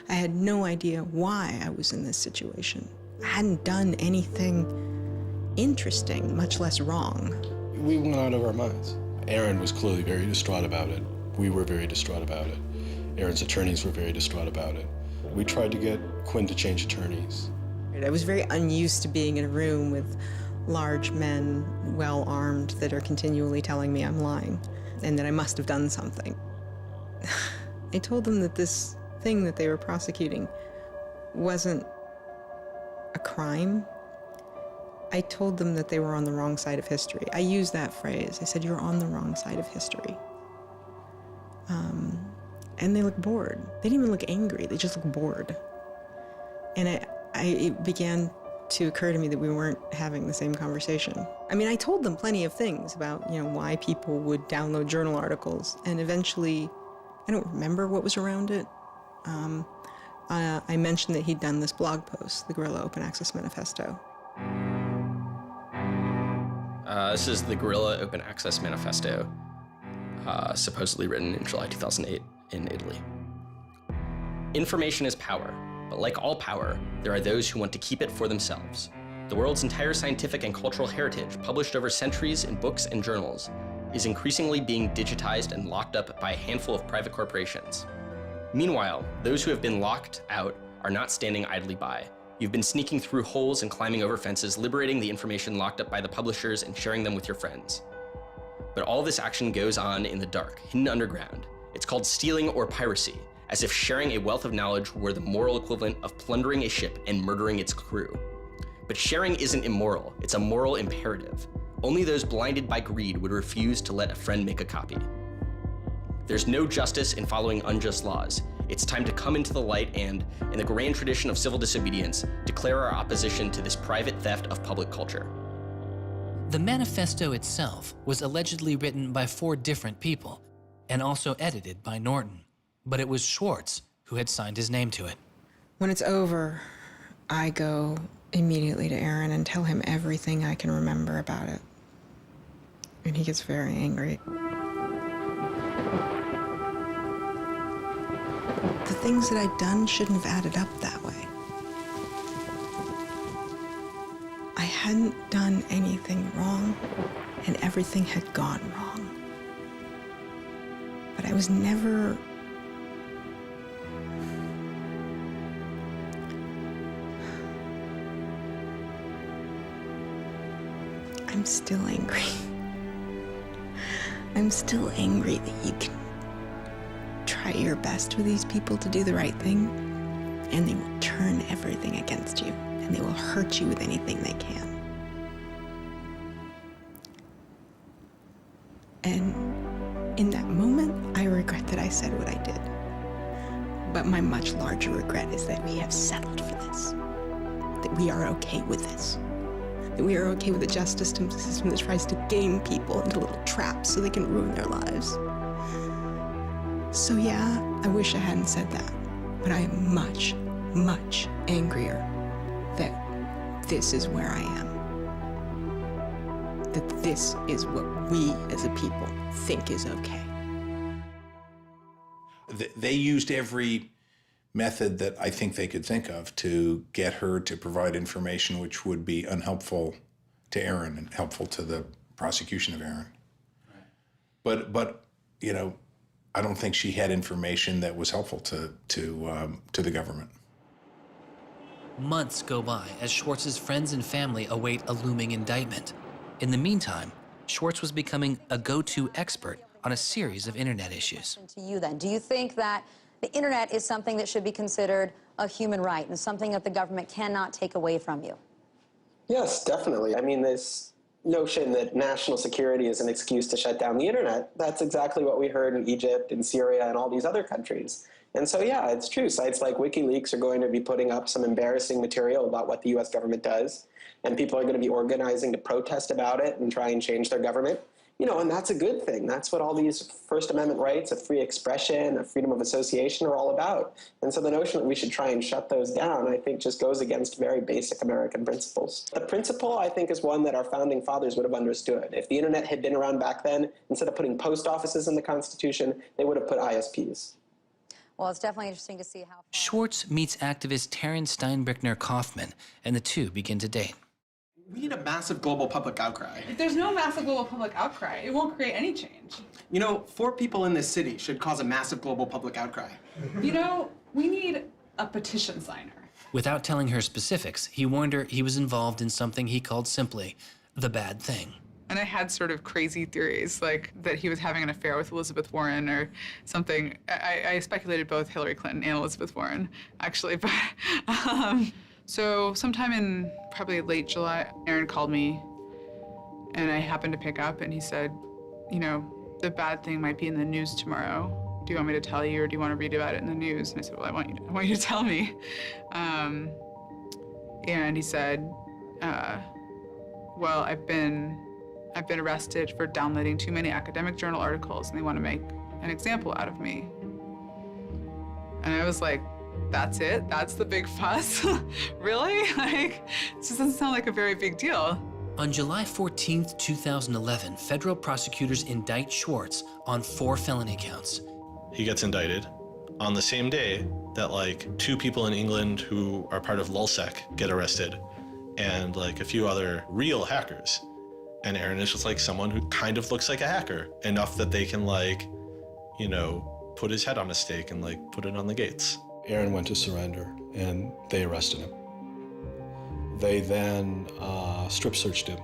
I had no idea why I was in this situation. I hadn't done anything interesting, much less wrong. We went out of our minds. Aaron was clearly very distraught about it. We were very distraught about it. Aaron's attorneys were very distraught about it. We tried to get Quinn to change attorneys. I was very unused to being in a room with large men, well-armed, that are continually telling me I'm lying and that I must have done something. I told them that this thing that they were prosecuting wasn't a crime. I told them that they were on the wrong side of history. I used that phrase. I said, you're on the wrong side of history. And they looked bored. They didn't even look angry. They just looked bored. And it began to occur to me that we weren't having the same conversation. I mean, I told them plenty of things about, why people would download journal articles, and eventually, I don't remember what was around it. I mentioned that he'd done this blog post, the Guerrilla Open Access Manifesto. This is the Guerrilla Open Access Manifesto, supposedly written in July 2008 in Italy. Information is power. But like all power, there are those who want to keep it for themselves. The world's entire scientific and cultural heritage, published over centuries in books and journals, is increasingly being digitized and locked up by a handful of private corporations. Meanwhile, those who have been locked out are not standing idly by. You've been sneaking through holes and climbing over fences, liberating the information locked up by the publishers and sharing them with your friends. But all this action goes on in the dark, hidden underground. It's called stealing or piracy, as if sharing a wealth of knowledge were the moral equivalent of plundering a ship and murdering its crew. But sharing isn't immoral, it's a moral imperative. Only those blinded by greed would refuse to let a friend make a copy. There's no justice in following unjust laws. It's time to come into the light and, in the grand tradition of civil disobedience, declare our opposition to this private theft of public culture. The manifesto itself was allegedly written by 4 different people and also edited by Norton. But it was Swartz who had signed his name to it. When it's over, I go immediately to Aaron and tell him everything I can remember about it. And he gets very angry. The things that I'd done shouldn't have added up that way. I hadn't done anything wrong, and everything had gone wrong. But I was never... I'm still angry. I'm still angry that you can try your best with these people to do the right thing, and they will turn everything against you, and they will hurt you with anything they can. And in that moment, I regret that I said what I did. But my much larger regret is that we have settled for this, that we are okay with this. That we are okay with a justice system that tries to game people into little traps so they can ruin their lives. So yeah, I wish I hadn't said that, but I am much, much angrier that this is where I am. That this is what we as a people think is okay. They used every method that I think they could think of to get her to provide information which would be unhelpful to Aaron and helpful to the prosecution of Aaron. Right. But you know, I don't think she had information that was helpful to the government. Months go by as Swartz's friends and family await a looming indictment. In the meantime, Swartz was becoming a go-to expert on a series of internet issues. To you then, do you think that the internet is something that should be considered a human right and something that the government cannot take away from you? Yes, definitely. I mean, this notion that national security is an excuse to shut down the internet, that's exactly what we heard in Egypt and Syria and all these other countries. And so, yeah, it's true. Sites like WikiLeaks are going to be putting up some embarrassing material about what the U.S. government does, and people are going to be organizing to protest about it and try and change their government. You know, and that's a good thing. That's what all these First Amendment rights of free expression, of freedom of association are all about. And so the notion that we should try and shut those down, I think, just goes against very basic American principles. The principle, I think, is one that our founding fathers would have understood. If the internet had been around back then, instead of putting post offices in the Constitution, they would have put ISPs. Well, it's definitely interesting to see how... Swartz meets activist Taryn Steinbrickner Kaufman, and the two begin to date. We need a massive global public outcry. If there's no massive global public outcry, it won't create any change. You know, 4 people in this city should cause a massive global public outcry. You know, we need a petition signer. Without telling her specifics, he warned her he was involved in something he called simply the bad thing. And I had sort of crazy theories, like that he was having an affair with Elizabeth Warren or something. I speculated both Hillary Clinton and Elizabeth Warren, actually, but... So sometime in probably late July, Aaron called me, and I happened to pick up, and he said, you know, the bad thing might be in the news tomorrow. Do you want me to tell you, or do you want to read about it in the news? And I said, well, I want you to tell me. And he said, well, I've been arrested for downloading too many academic journal articles, and they want to make an example out of me. And I was like, that's it? That's the big fuss? Really? Like, this doesn't sound like a very big deal. On July 14th, 2011, federal prosecutors indict Swartz on 4 felony counts. He gets indicted on the same day that like 2 people in England who are part of LufSec get arrested, and like a few other real hackers. And Aaron is just like someone who kind of looks like a hacker, enough that they can like, you know, put his head on a stake and like put it on the gates. Aaron went to surrender, and they arrested him. They then strip searched him,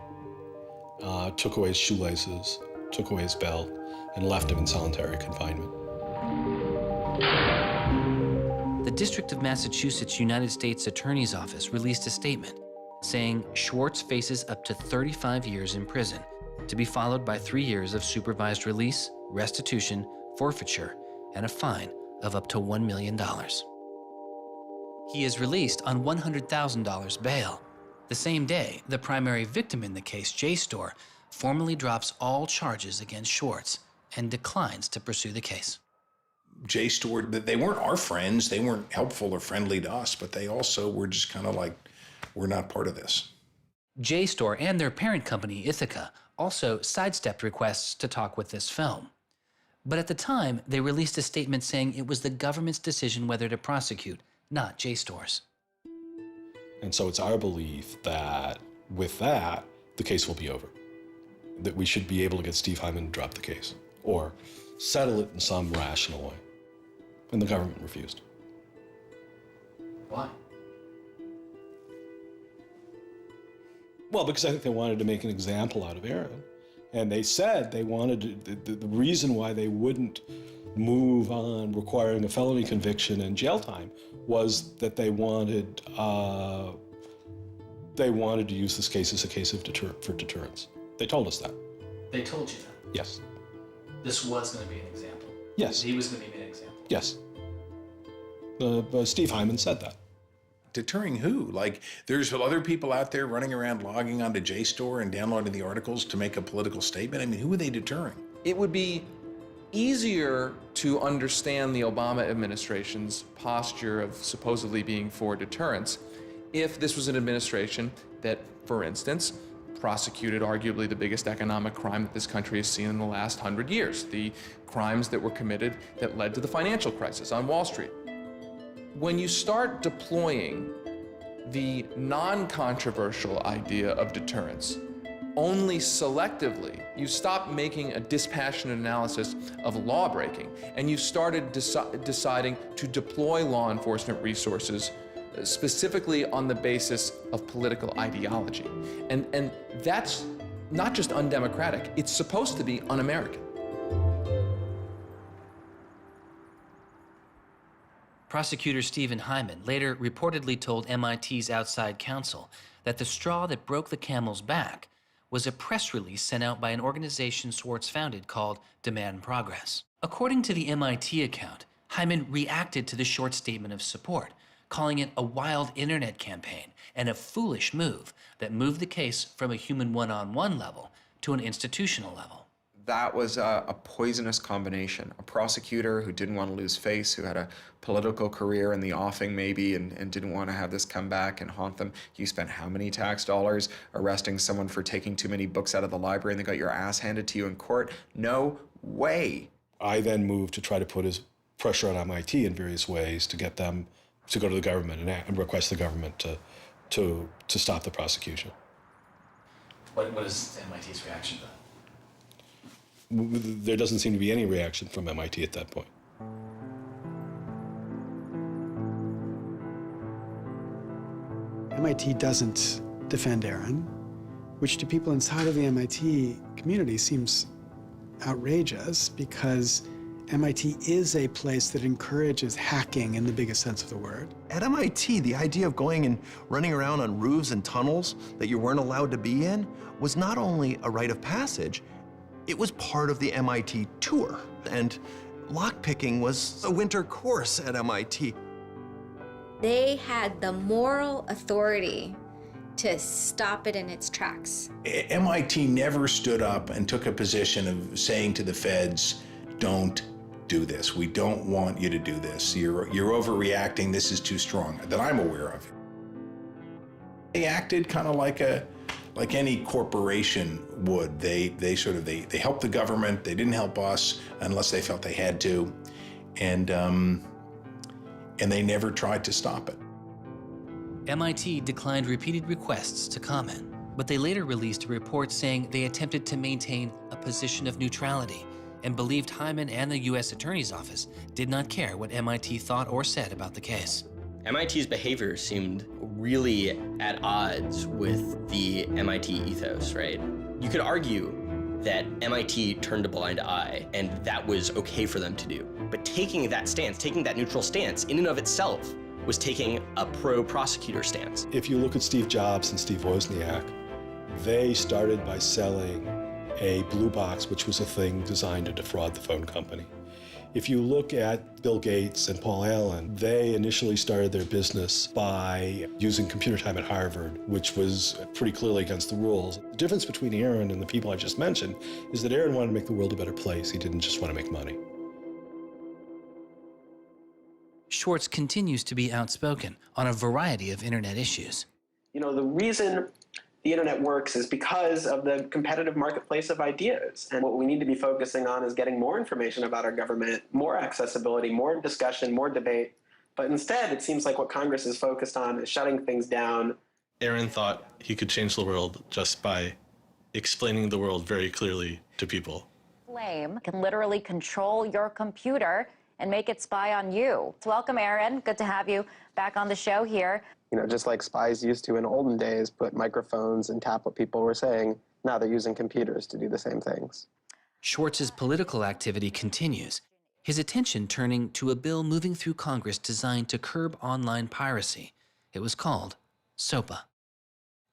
took away his shoelaces, took away his belt, and left him in solitary confinement. The District of Massachusetts United States Attorney's Office released a statement saying Swartz faces up to 35 years in prison, to be followed by 3 years of supervised release, restitution, forfeiture, and a fine of up to $1 million. He is released on $100,000 bail. The same day, the primary victim in the case, JSTOR, formally drops all charges against Swartz and declines to pursue the case. JSTOR, they weren't our friends, they weren't helpful or friendly to us, but they also were just kind of like, we're not part of this. JSTOR and their parent company, Ithaca, also sidestepped requests to talk with this film. But at the time, they released a statement saying it was the government's decision whether to prosecute, not JSTOR's. And so it's our belief that with that, the case will be over. That we should be able to get Steve Hyman to drop the case or settle it in some rational way. And the government refused. Why? Well, because I think they wanted to make an example out of Aaron. And they said they wanted to, the reason why they wouldn't move on requiring a felony conviction and jail time was that they wanted to use this case as a case of for deterrence. They told us that. They told you that? Yes. This was going to be an example? Yes. He was going to be an example? Yes. Steve Hyman said that. Deterring who? Like, there's other people out there running around logging onto JSTOR and downloading the articles to make a political statement. I mean, who are they deterring? It would be easier to understand the Obama administration's posture of supposedly being for deterrence if this was an administration that, for instance, prosecuted arguably the biggest economic crime that this country has seen in the last 100 years, the crimes that were committed that led to the financial crisis on Wall Street. When you start deploying the non-controversial idea of deterrence only selectively, you stop making a dispassionate analysis of lawbreaking, and you started deciding to deploy law enforcement resources specifically on the basis of political ideology. And that's not just undemocratic, it's supposed to be un-American. Prosecutor Stephen Hyman later reportedly told MIT's outside counsel that the straw that broke the camel's back was a press release sent out by an organization Swartz founded called Demand Progress. According to the MIT account, Hyman reacted to the short statement of support, calling it a wild internet campaign and a foolish move that moved the case from a human one-on-one level to an institutional level. That was a poisonous combination. A prosecutor who didn't want to lose face, who had a political career in the offing maybe, and didn't want to have this come back and haunt them. You spent how many tax dollars arresting someone for taking too many books out of the library and they got your ass handed to you in court? No way. I then moved to try to put pressure on MIT in various ways to get them to go to the government and request the government to stop the prosecution. What is MIT's reaction to that? There doesn't seem to be any reaction from MIT at that point. MIT doesn't defend Aaron, which to people inside of the MIT community seems outrageous because MIT is a place that encourages hacking in the biggest sense of the word. At MIT, the idea of going and running around on roofs and tunnels that you weren't allowed to be in was not only a rite of passage, it was part of the MIT tour. And lockpicking was a winter course at MIT. They had the moral authority to stop it in its tracks. MIT never stood up and took a position of saying to the feds, don't do this. We don't want you to do this. You're overreacting. This is too strong, that I'm aware of. They acted kind of like any corporation would. They helped the government. They didn't help us unless they felt they had to, and they never tried to stop it. MIT declined repeated requests to comment, but they later released a report saying they attempted to maintain a position of neutrality and believed Hyman and the U.S. Attorney's Office did not care what MIT thought or said about the case. MIT's behavior seemed really at odds with the MIT ethos, right? You could argue that MIT turned a blind eye and that was okay for them to do. But taking that stance, taking that neutral stance in and of itself was taking a pro-prosecutor stance. If you look at Steve Jobs and Steve Wozniak, they started by selling a blue box, which was a thing designed to defraud the phone company. If you look at Bill Gates and Paul Allen, they initially started their business by using computer time at Harvard, which was pretty clearly against the rules. The difference between Aaron and the people I just mentioned is that Aaron wanted to make the world a better place. He didn't just want to make money. Swartz continues to be outspoken on a variety of internet issues. You know, the reason the internet works is because of the competitive marketplace of ideas. And what we need to be focusing on is getting more information about our government, more accessibility, more discussion, more debate. But instead, it seems like what Congress is focused on is shutting things down. Aaron thought he could change the world just by explaining the world very clearly to people. Flame can literally control your computer and make it spy on you. Welcome, Aaron. Good to have you back on the show here. You know, just like spies used to in olden days, put microphones and tap what people were saying, now they're using computers to do the same things. Schwartz's political activity continues, his attention turning to a bill moving through Congress designed to curb online piracy. It was called SOPA.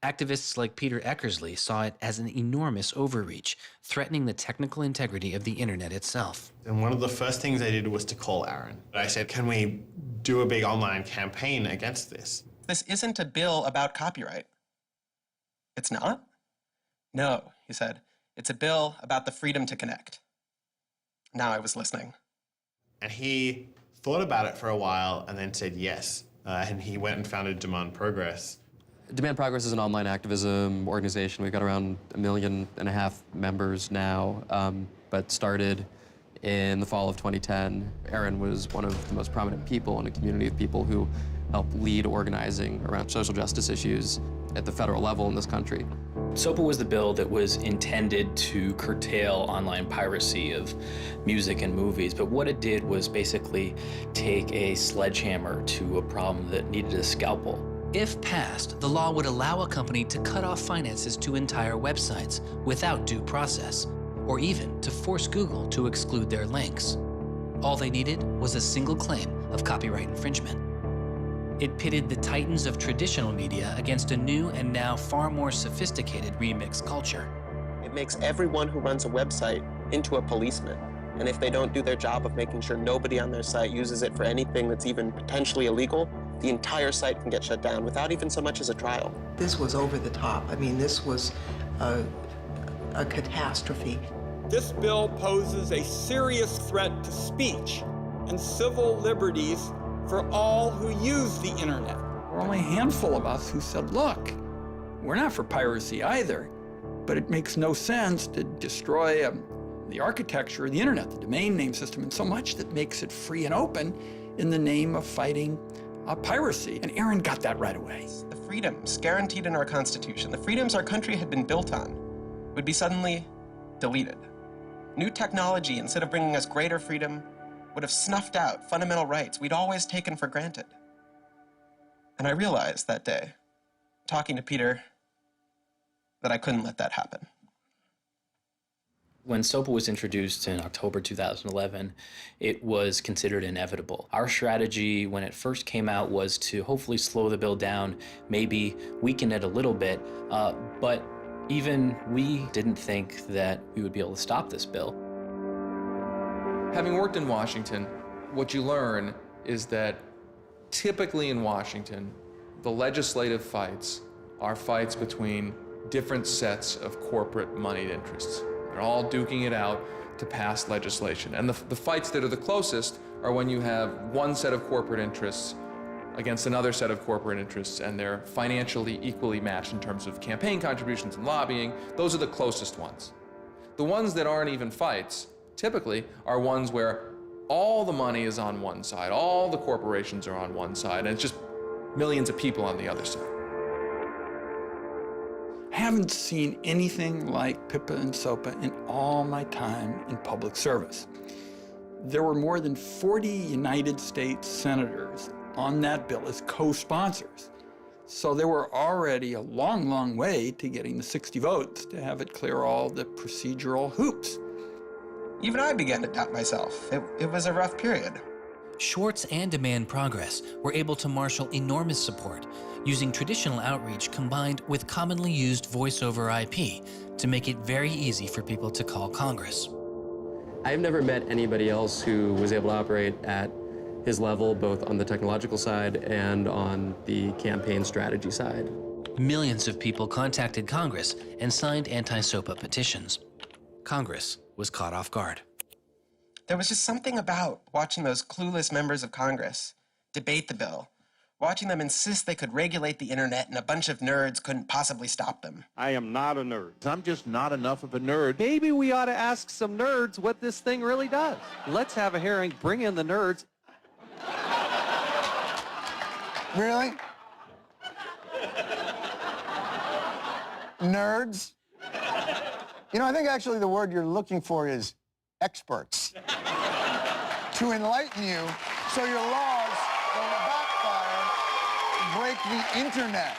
Activists like Peter Eckersley saw it as an enormous overreach, threatening the technical integrity of the internet itself. And one of the first things I did was to call Aaron. I said, can we do a big online campaign against this? This isn't a bill about copyright. It's not? No, he said. It's a bill about the freedom to connect. Now I was listening. And he thought about it for a while and then said yes. And he went and founded Demand Progress. Demand Progress is an online activism organization. We've got around 1.5 million members now, but started in the fall of 2010. Aaron was one of the most prominent people in a community of people who helped lead organizing around social justice issues at the federal level in this country. SOPA was the bill that was intended to curtail online piracy of music and movies, but what it did was basically take a sledgehammer to a problem that needed a scalpel. If passed, the law would allow a company to cut off finances to entire websites without due process, or even to force Google to exclude their links. All they needed was a single claim of copyright infringement. It pitted the titans of traditional media against a new and now far more sophisticated remix culture. It makes everyone who runs a website into a policeman. And if they don't do their job of making sure nobody on their site uses it for anything that's even potentially illegal, the entire site can get shut down without even so much as a trial. This was over the top. I mean, this was a catastrophe. This bill poses a serious threat to speech and civil liberties for all who use the internet. There were only a handful of us who said, look, we're not for piracy either, but it makes no sense to destroy the architecture of the internet, the domain name system, and so much that makes it free and open in the name of fighting piracy. And Aaron got that right away. The freedoms guaranteed in our Constitution, the freedoms our country had been built on, would be suddenly deleted. New technology, instead of bringing us greater freedom, would have snuffed out fundamental rights we'd always taken for granted. And I realized that day, talking to Peter, that I couldn't let that happen. When SOPA was introduced in October 2011, it was considered inevitable. Our strategy when it first came out was to hopefully slow the bill down, maybe weaken it a little bit, but even we didn't think that we would be able to stop this bill. Having worked in Washington, what you learn is that typically in Washington, the legislative fights are fights between different sets of corporate moneyed interests. They're all duking it out to pass legislation. And the fights that are the closest are when you have one set of corporate interests against another set of corporate interests, and they're financially equally matched in terms of campaign contributions and lobbying. Those are the closest ones. The ones that aren't even fights, typically, are ones where all the money is on one side, all the corporations are on one side, and it's just millions of people on the other side. I haven't seen anything like PIPA and SOPA in all my time in public service. There were more than 40 United States senators on that bill as co-sponsors. So there were already a long, long way to getting the 60 votes to have it clear all the procedural hoops. Even I began to doubt myself. It was a rough period. Swartz and Demand Progress were able to marshal enormous support, using traditional outreach combined with commonly used voice over IP to make it very easy for people to call Congress. I've never met anybody else who was able to operate at his level, both on the technological side and on the campaign strategy side. Millions of people contacted Congress and signed anti-SOPA petitions. Congress was caught off guard. There was just something about watching those clueless members of Congress debate the bill, watching them insist they could regulate the internet and a bunch of nerds couldn't possibly stop them. I am not a nerd. I'm just not enough of a nerd. Maybe we ought to ask some nerds what this thing really does. Let's have a hearing, bring in the nerds. Really? Nerds? You know, I think actually the word you're looking for is experts. To enlighten you so your laws don't backfire, break the internet.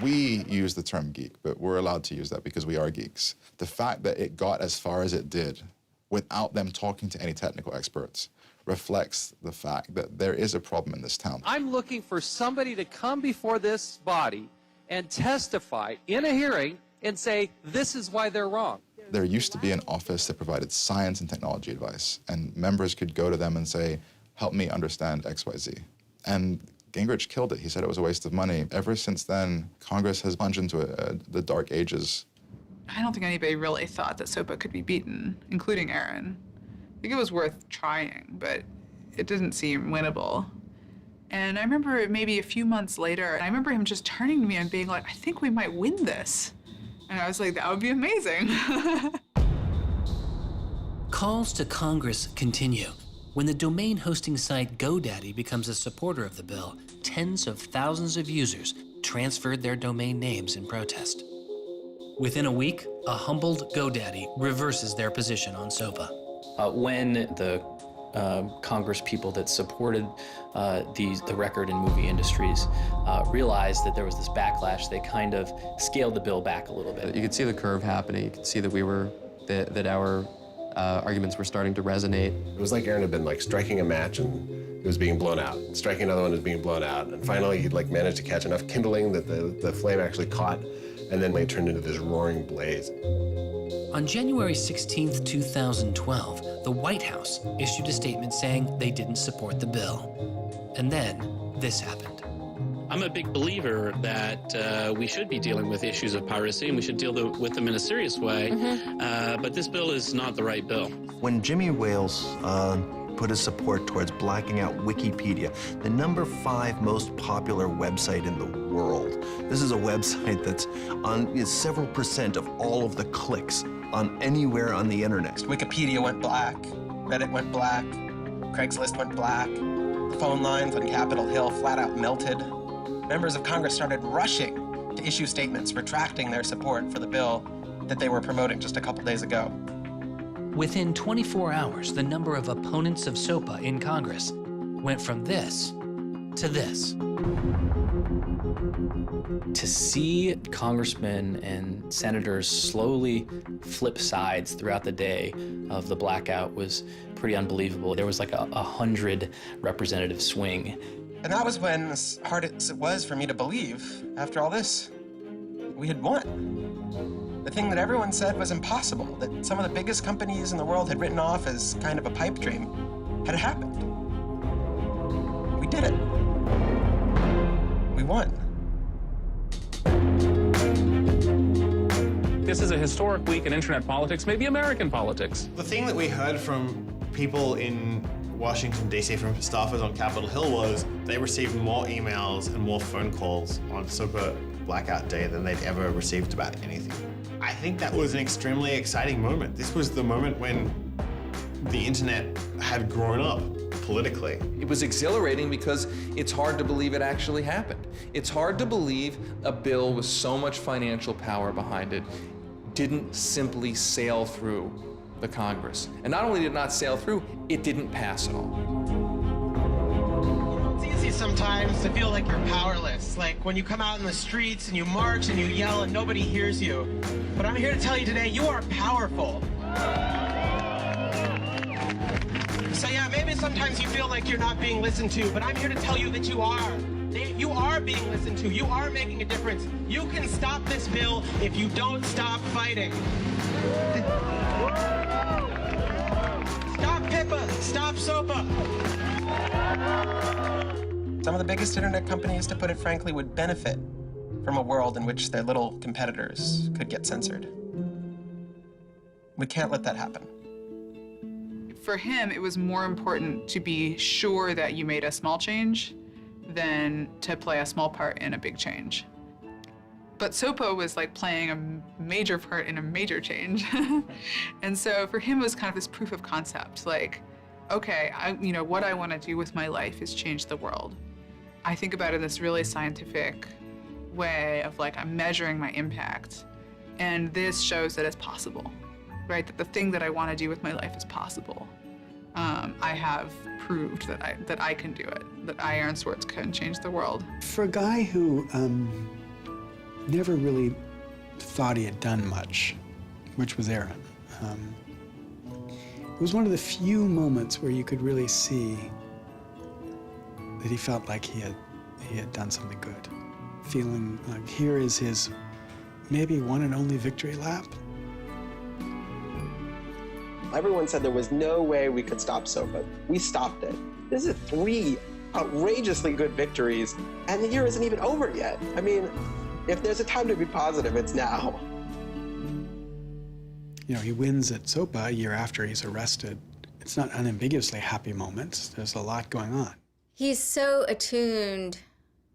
We use the term geek, but we're allowed to use that because we are geeks. The fact that it got as far as it did without them talking to any technical experts reflects the fact that there is a problem in this town. I'm looking for somebody to come before this body and testify in a hearing and say, this is why they're wrong. There used to be an office that provided science and technology advice, and members could go to them and say, help me understand XYZ. And Gingrich killed it. He said it was a waste of money. Ever since then, Congress has plunged into the dark ages. I don't think anybody really thought that SOPA could be beaten, including Aaron. I think it was worth trying, but it didn't seem winnable. And I remember maybe a few months later, I remember him just turning to me and being like, I think we might win this. And I was like, that would be amazing. Calls to Congress continue. When the domain hosting site GoDaddy becomes a supporter of the bill, tens of thousands of users transferred their domain names in protest. Within a week, a humbled GoDaddy reverses their position on SOPA. When the Congress people that supported the record and movie industries realized that there was this backlash, they kind of scaled the bill back a little bit. You could see the curve happening. You could see that our arguments were starting to resonate. It was like Aaron had been striking a match and it was being blown out. Striking another one was being blown out. And finally he'd managed to catch enough kindling that the flame actually caught, and then it turned into this roaring blaze. On January 16th, 2012, the White House issued a statement saying they didn't support the bill. And then this happened. I'm a big believer that we should be dealing with issues of piracy and we should deal with them in a serious way, but this bill is not the right bill. When Jimmy Wales put his support towards blacking out Wikipedia, the #5 most popular website in the world. This is a website that's on several % of all of the clicks on anywhere on the internet. Wikipedia went black, Reddit went black, Craigslist went black, the phone lines on Capitol Hill flat out melted. Members of Congress started rushing to issue statements retracting their support for the bill that they were promoting just a couple days ago. Within 24 hours, the number of opponents of SOPA in Congress went from this to this. To see congressmen and senators slowly flip sides throughout the day of the blackout was pretty unbelievable. There was like a 100 representative swing. And that was when, as hard as it was for me to believe, after all this, we had won. The thing that everyone said was impossible, that some of the biggest companies in the world had written off as kind of a pipe dream, had happened. We did it. We won. This is a historic week in internet politics, maybe American politics. The thing that we heard from people in Washington, D.C., from staffers on Capitol Hill was they received more emails and more phone calls on SOPA blackout day than they'd ever received about anything. I think that was an extremely exciting moment. This was the moment when the internet had grown up politically. It was exhilarating because it's hard to believe it actually happened. It's hard to believe a bill with so much financial power behind it didn't simply sail through the Congress. And not only did it not sail through, it didn't pass at all. It's easy sometimes to feel like you're powerless, like when you come out in the streets and you march and you yell and nobody hears you. But I'm here to tell you today, you are powerful. So yeah, maybe sometimes you feel like you're not being listened to, but I'm here to tell you that you are. You are being listened to. You are making a difference. You can stop this bill if you don't stop fighting. Stop PIPA. Stop SOPA. Some of the biggest internet companies, to put it frankly, would benefit from a world in which their little competitors could get censored. We can't let that happen. For him, it was more important to be sure that you made a small change than to play a small part in a big change. But SOPA was like playing a major part in a major change. And so for him, it was kind of this proof of concept, like, okay, what I want to do with my life is change the world. I think about it in this really scientific way of like, I'm measuring my impact. And this shows that it's possible, right? That the thing that I want to do with my life is possible. I have proved that I can do it, that I, Aaron Swartz, can change the world. For a guy who never really thought he had done much, which was Aaron, it was one of the few moments where you could really see that he felt like he had done something good. Feeling like here is his maybe one and only victory lap. Everyone said there was no way we could stop SOPA. We stopped it. This is 3 outrageously good victories, and the year isn't even over yet. I mean, if there's a time to be positive, it's now. You know, he wins at SOPA a year after he's arrested It's not unambiguously happy moments. There's a lot going on. He's so attuned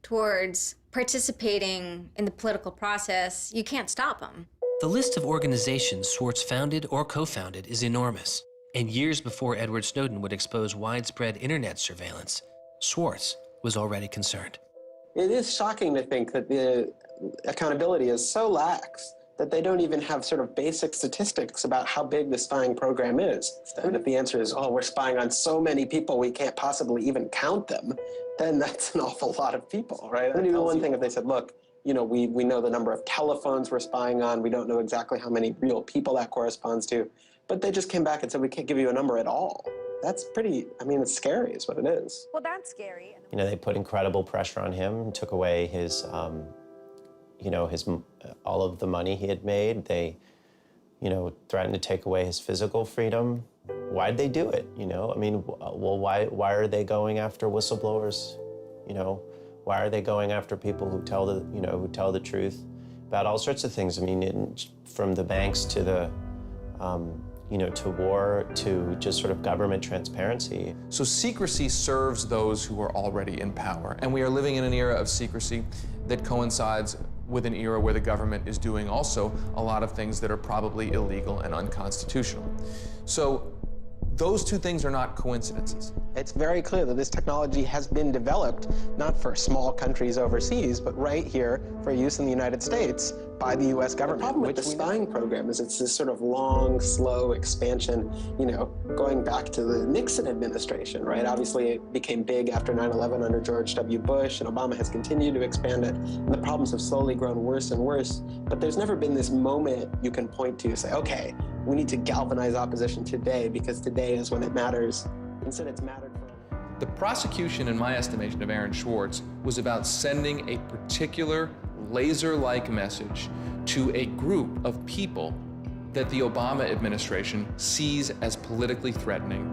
towards participating in the political process, you can't stop him. The list of organizations Swartz founded or co-founded is enormous. And years before Edward Snowden would expose widespread internet surveillance, Swartz was already concerned. It is shocking to think that the accountability is so lax that they don't even have sort of basic statistics about how big the spying program is. And if the answer is, oh, we're spying on so many people we can't possibly even count them, then that's an awful lot of people, right? It would be one thing if they said, look, you know, we know the number of telephones we're spying on, we don't know exactly how many real people that corresponds to, but they just came back and said, we can't give you a number at all. That's pretty, I mean, it's scary is what it is. Well, that's scary. You know, they put incredible pressure on him, took away his, you know, all of the money he had made. They, you know, threatened to take away his physical freedom. Why'd they do it, you know? I mean, well, why are they going after whistleblowers, you know? Why are they going after people who tell the, you know, who tell the truth about all sorts of things? I mean, from the banks to the, you know, to war, to just sort of government transparency. So secrecy serves those who are already in power. And we are living in an era of secrecy that coincides with an era where the government is doing also a lot of things that are probably illegal and unconstitutional. So those two things are not coincidences. It's very clear that this technology has been developed not for small countries overseas, but right here for use in the United States by the U.S. government. The problem with the spying program is it's this sort of long, slow expansion, you know, going back to the Nixon administration, right? Obviously, it became big after 9/11 under George W. Bush, and Obama has continued to expand it, and the problems have slowly grown worse and worse. But there's never been this moment you can point to, say, okay, we need to galvanize opposition today because today is when it matters. Instead, it's mattered for. The prosecution, in my estimation, of Aaron Swartz was about sending a particular laser-like message to a group of people that the Obama administration sees as politically threatening.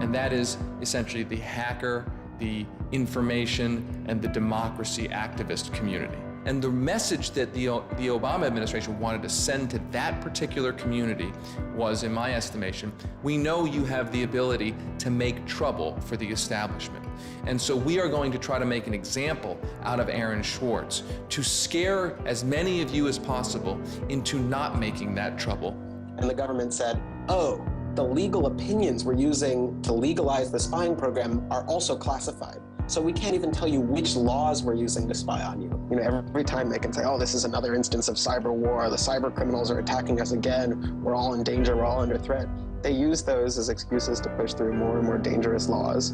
And that is essentially the hacker, the information, and the democracy activist community. And the message that the Obama administration wanted to send to that particular community was, in my estimation, we know you have the ability to make trouble for the establishment. And so we are going to try to make an example out of Aaron Swartz to scare as many of you as possible into not making that trouble. And the government said, oh, the legal opinions we're using to legalize the spying program are also classified. So we can't even tell you which laws we're using to spy on you. You know, every time they can say, oh, this is another instance of cyber war, the cyber criminals are attacking us again, we're all in danger, we're all under threat. They use those as excuses to push through more and more dangerous laws.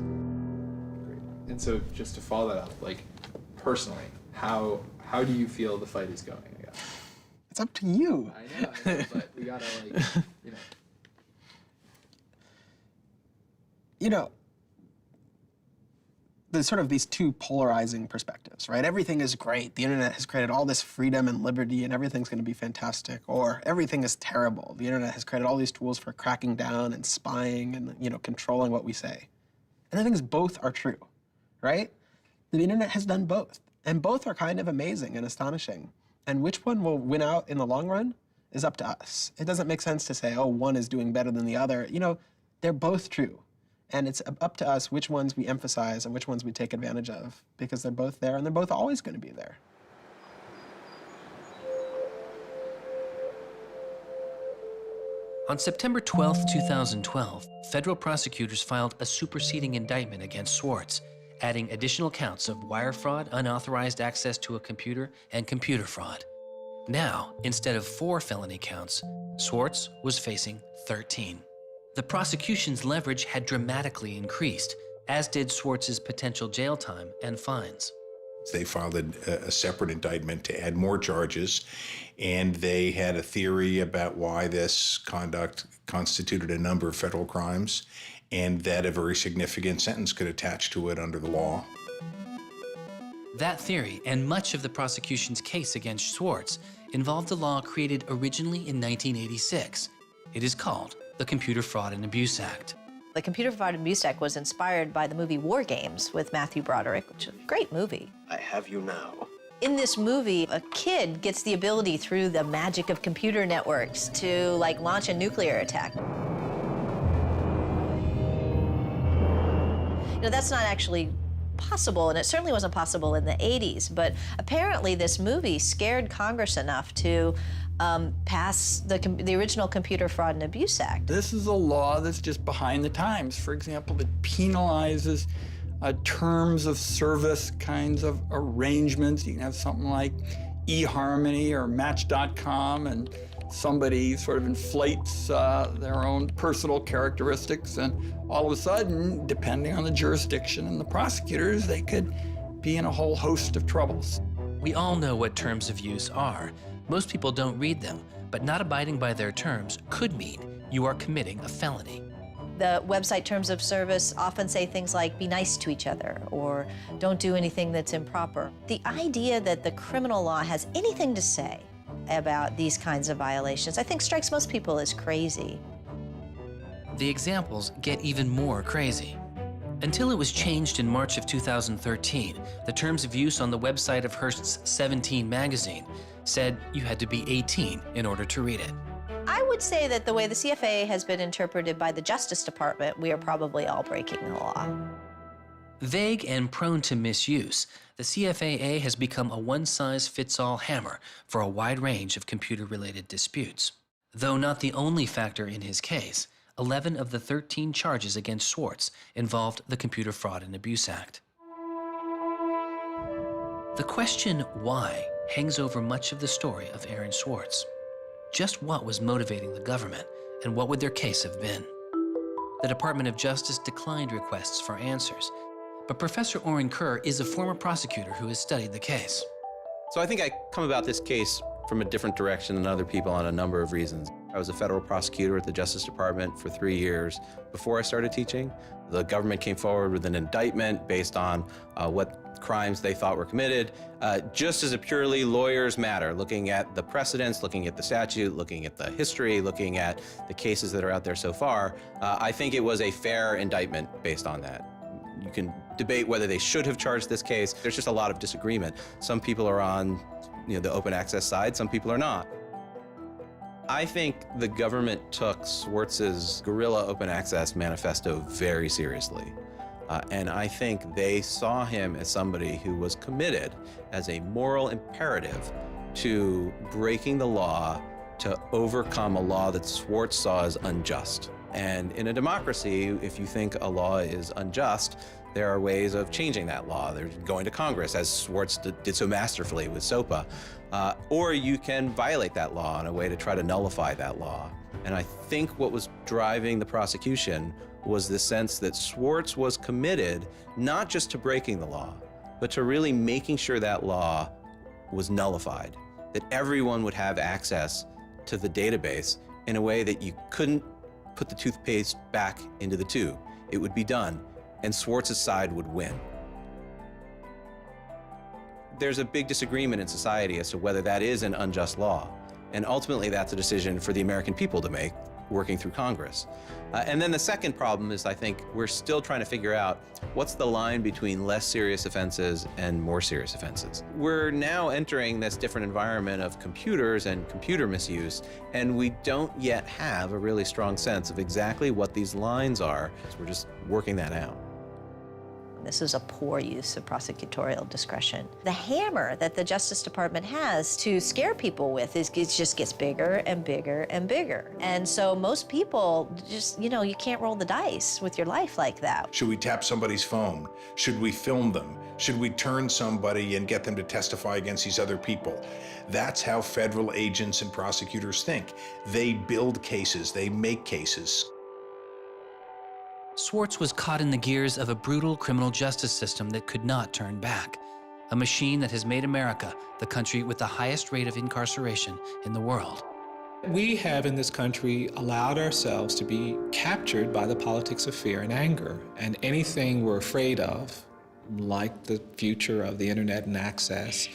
And so just to follow that up, like personally, how do you feel the fight is going, I guess? It's up to you. I know, but we gotta like, you know. You know, there's sort of these two polarizing perspectives, right? Everything is great. The internet has created all this freedom and liberty and everything's gonna be fantastic. Or everything is terrible. The internet has created all these tools for cracking down and spying and, you know, controlling what we say. And I think both are true, right? The internet has done both. And both are kind of amazing and astonishing. And which one will win out in the long run is up to us. It doesn't make sense to say, oh, one is doing better than the other. You know, they're both true. And it's up to us which ones we emphasize and which ones we take advantage of, because they're both there and they're both always going to be there. On September 12, 2012, federal prosecutors filed a superseding indictment against Swartz, adding additional counts of wire fraud, unauthorized access to a computer, and computer fraud. Now, instead of 4 felony counts, Swartz was facing 13. The prosecution's leverage had dramatically increased, as did Swartz's potential jail time and fines. They filed a separate indictment to add more charges, and they had a theory about why this conduct constituted a number of federal crimes, and that a very significant sentence could attach to it under the law. That theory, and much of the prosecution's case against Swartz, involved a law created originally in 1986. It is called the Computer Fraud and Abuse Act. The Computer Fraud and Abuse Act was inspired by the movie War Games with Matthew Broderick, which is a great movie. I have you now. In this movie, a kid gets the ability through the magic of computer networks to like launch a nuclear attack. You know, that's not actually possible, and it certainly wasn't possible in the 80s, but apparently this movie scared Congress enough to pass the original Computer Fraud and Abuse Act. This is a law that's just behind the times. For example, that penalizes terms of service kinds of arrangements. You can have something like eHarmony or Match.com, and somebody sort of inflates their own personal characteristics, and all of a sudden, depending on the jurisdiction and the prosecutors, they could be in a whole host of troubles. We all know what terms of use are. Most people don't read them, but not abiding by their terms could mean you are committing a felony. The website terms of service often say things like, be nice to each other, or don't do anything that's improper. The idea that the criminal law has anything to say about these kinds of violations, I think strikes most people as crazy. The examples get even more crazy. Until it was changed in March of 2013, the terms of use on the website of Hearst's 17 magazine said you had to be 18 in order to read it. I would say that the way the CFAA has been interpreted by the Justice Department, we are probably all breaking the law. Vague and prone to misuse, the CFAA has become a one-size-fits-all hammer for a wide range of computer-related disputes. Though not the only factor in his case, 11 of the 13 charges against Swartz involved the Computer Fraud and Abuse Act. The question why hangs over much of the story of Aaron Swartz. Just what was motivating the government, and what would their case have been? The Department of Justice declined requests for answers, but Professor Oren Kerr is a former prosecutor who has studied the case. So I think I come about this case from a different direction than other people on a number of reasons. I was a federal prosecutor at the Justice Department for 3 years before I started teaching. The government came forward with an indictment based on what crimes they thought were committed, just as a purely lawyers matter, looking at the precedents, looking at the statute, looking at the history, looking at the cases that are out there so far. I think it was a fair indictment based on that. You can debate whether they should have charged this case. There's just a lot of disagreement. Some people are on the open access side, some people are not. I think the government took Swartz's guerrilla open access manifesto very seriously. And I think they saw him as somebody who was committed as a moral imperative to breaking the law to overcome a law that Swartz saw as unjust. And in a democracy, if you think a law is unjust, there are ways of changing that law. There's going to Congress, as Swartz did so masterfully with SOPA. Or you can violate that law in a way to try to nullify that law. And I think what was driving the prosecution was the sense that Swartz was committed not just to breaking the law, but to really making sure that law was nullified, that everyone would have access to the database in a way that you couldn't put the toothpaste back into the tube. It would be done, and Swartz's side would win. There's a big disagreement in society as to whether that is an unjust law, and ultimately that's a decision for the American people to make, working through Congress. And then the second problem is, I think, we're still trying to figure out what's the line between less serious offenses and more serious offenses. We're now entering this different environment of computers and computer misuse, and we don't yet have a really strong sense of exactly what these lines are. So we're just working that out. This is a poor use of prosecutorial discretion. The hammer that the Justice Department has to scare people with it just gets bigger and bigger and bigger. And so most people just, you can't roll the dice with your life like that. Should we tap somebody's phone? Should we film them? Should we turn somebody and get them to testify against these other people? That's how federal agents and prosecutors think. They build cases, they make cases. Swartz was caught in the gears of a brutal criminal justice system that could not turn back. A machine that has made America the country with the highest rate of incarceration in the world. We have in this country allowed ourselves to be captured by the politics of fear and anger. And anything we're afraid of, like the future of the internet and access,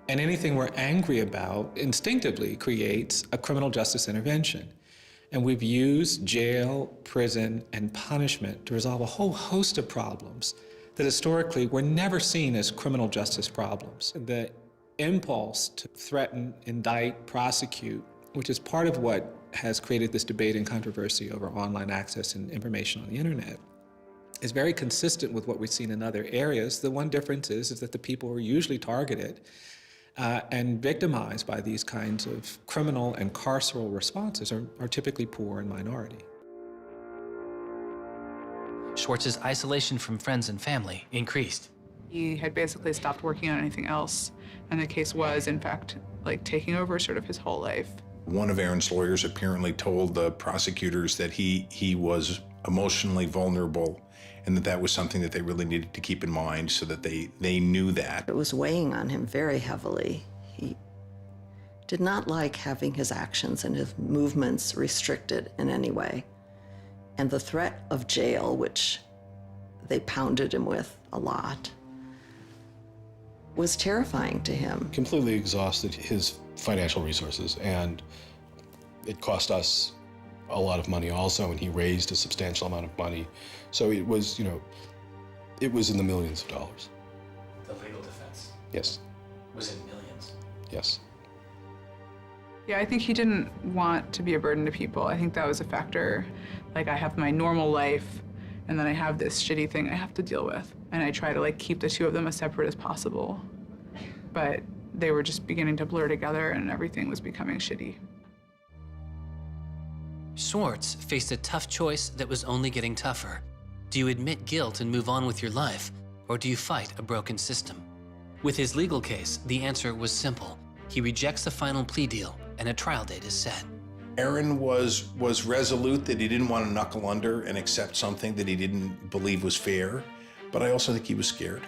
and anything we're angry about instinctively creates a criminal justice intervention. And we've used jail, prison, and punishment to resolve a whole host of problems that historically were never seen as criminal justice problems. The impulse to threaten, indict, prosecute, which is part of what has created this debate and controversy over online access and information on the internet, is very consistent with what we've seen in other areas. The one difference is that the people who are usually targeted and victimized by these kinds of criminal and carceral responses are typically poor and minority. Swartz's isolation from friends and family increased. He had basically stopped working on anything else, and the case was, in fact, like taking over sort of his whole life. One of Aaron's lawyers apparently told the prosecutors that he was emotionally vulnerable and that was something that they really needed to keep in mind so that they knew that. It was weighing on him very heavily. He did not like having his actions and his movements restricted in any way. And the threat of jail, which they pounded him with a lot, was terrifying to him. Completely exhausted his financial resources, and it cost us a lot of money also, and he raised a substantial amount of money. So it was, it was in the millions of dollars. The legal defense Yes, was in millions. yes. Yeah, I think he didn't want to be a burden to people. I think that was a factor. Like, I have my normal life, and then I have this shitty thing I have to deal with. And I try to keep the two of them as separate as possible. But they were just beginning to blur together, and everything was becoming shitty. Swartz faced a tough choice that was only getting tougher. Do you admit guilt and move on with your life, or do you fight a broken system? With his legal case, the answer was simple. He rejects the final plea deal, and a trial date is set. Aaron was resolute that he didn't want to knuckle under and accept something that he didn't believe was fair, but I also think he was scared.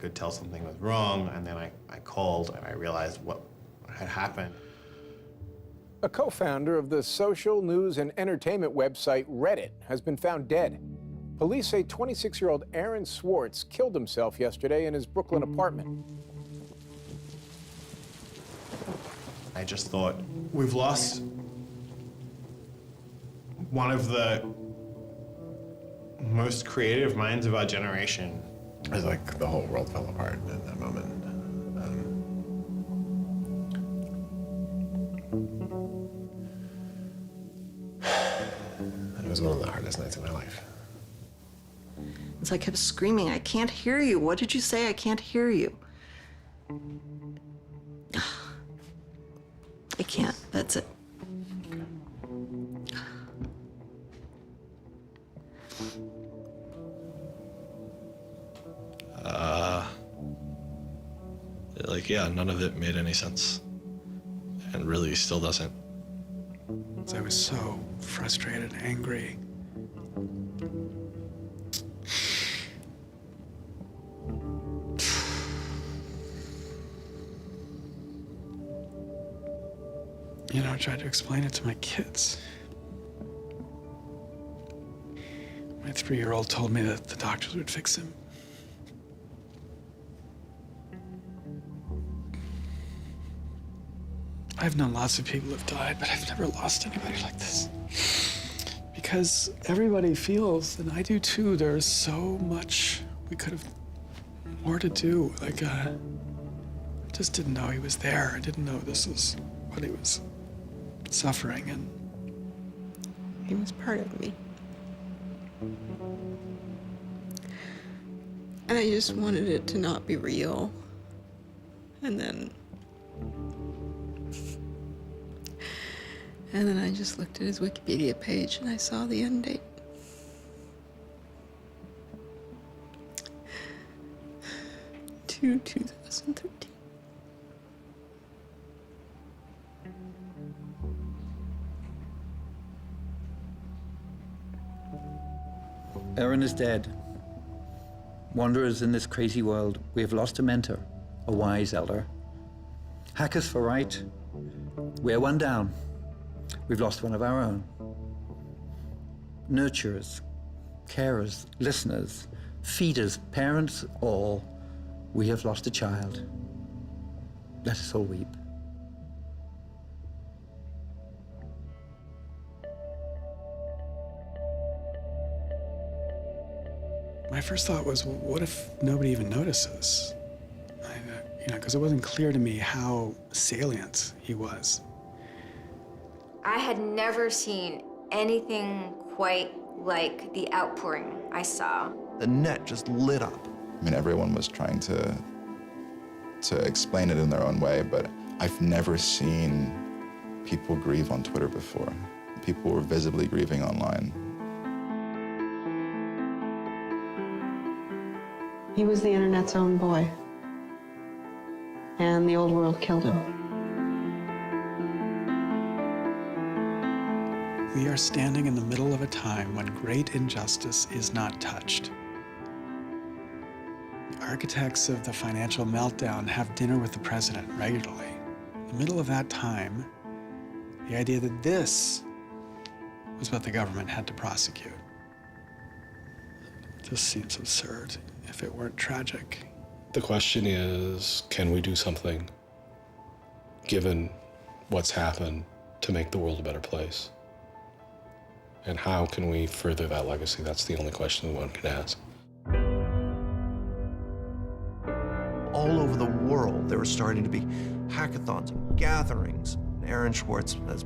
could tell something was wrong, and then I called and I realized what had happened. A co-founder of the social news and entertainment website Reddit has been found dead. Police say 26-year-old Aaron Swartz killed himself yesterday in his Brooklyn apartment. I just thought, we've lost one of the most creative minds of our generation. It was like the whole world fell apart in that moment. It was one of the hardest nights of my life. So I kept screaming, I can't hear you. What did you say? I can't hear you. I can't, that's it. Yeah, none of it made any sense. And really still doesn't. I was so frustrated, angry. I tried to explain it to my kids. My 3-year-old told me that the doctors would fix him. I've known lots of people who've died, but I've never lost anybody like this. Because everybody feels, and I do too, there's so much we could have more to do. Like, I just didn't know he was there. I didn't know this was what he was suffering, and he was part of me. And I just wanted it to not be real. And then I just looked at his Wikipedia page and I saw the end date. To 2013. Aaron is dead. Wanderers in this crazy world, we have lost a mentor, a wise elder. Hackers for right, we're one down. We've lost one of our own. Nurturers, carers, listeners, feeders, parents, all, we have lost a child. Let us all weep. my first thought was, well, what if nobody even notices? Because it wasn't clear to me how salient he was. I had never seen anything quite like the outpouring I saw. The net just lit up. I mean, everyone was trying to explain it in their own way, but I've never seen people grieve on Twitter before. People were visibly grieving online. He was the internet's own boy, and the old world killed him. We are standing in the middle of a time when great injustice is not touched. The architects of the financial meltdown have dinner with the president regularly. In the middle of that time, the idea that this was what the government had to prosecute just seems absurd if it weren't tragic. The question is, can we do something, given what's happened, to make the world a better place? And how can we further that legacy? That's the only question one can ask. All over the world, there were starting to be hackathons and gatherings. Aaron Swartz has,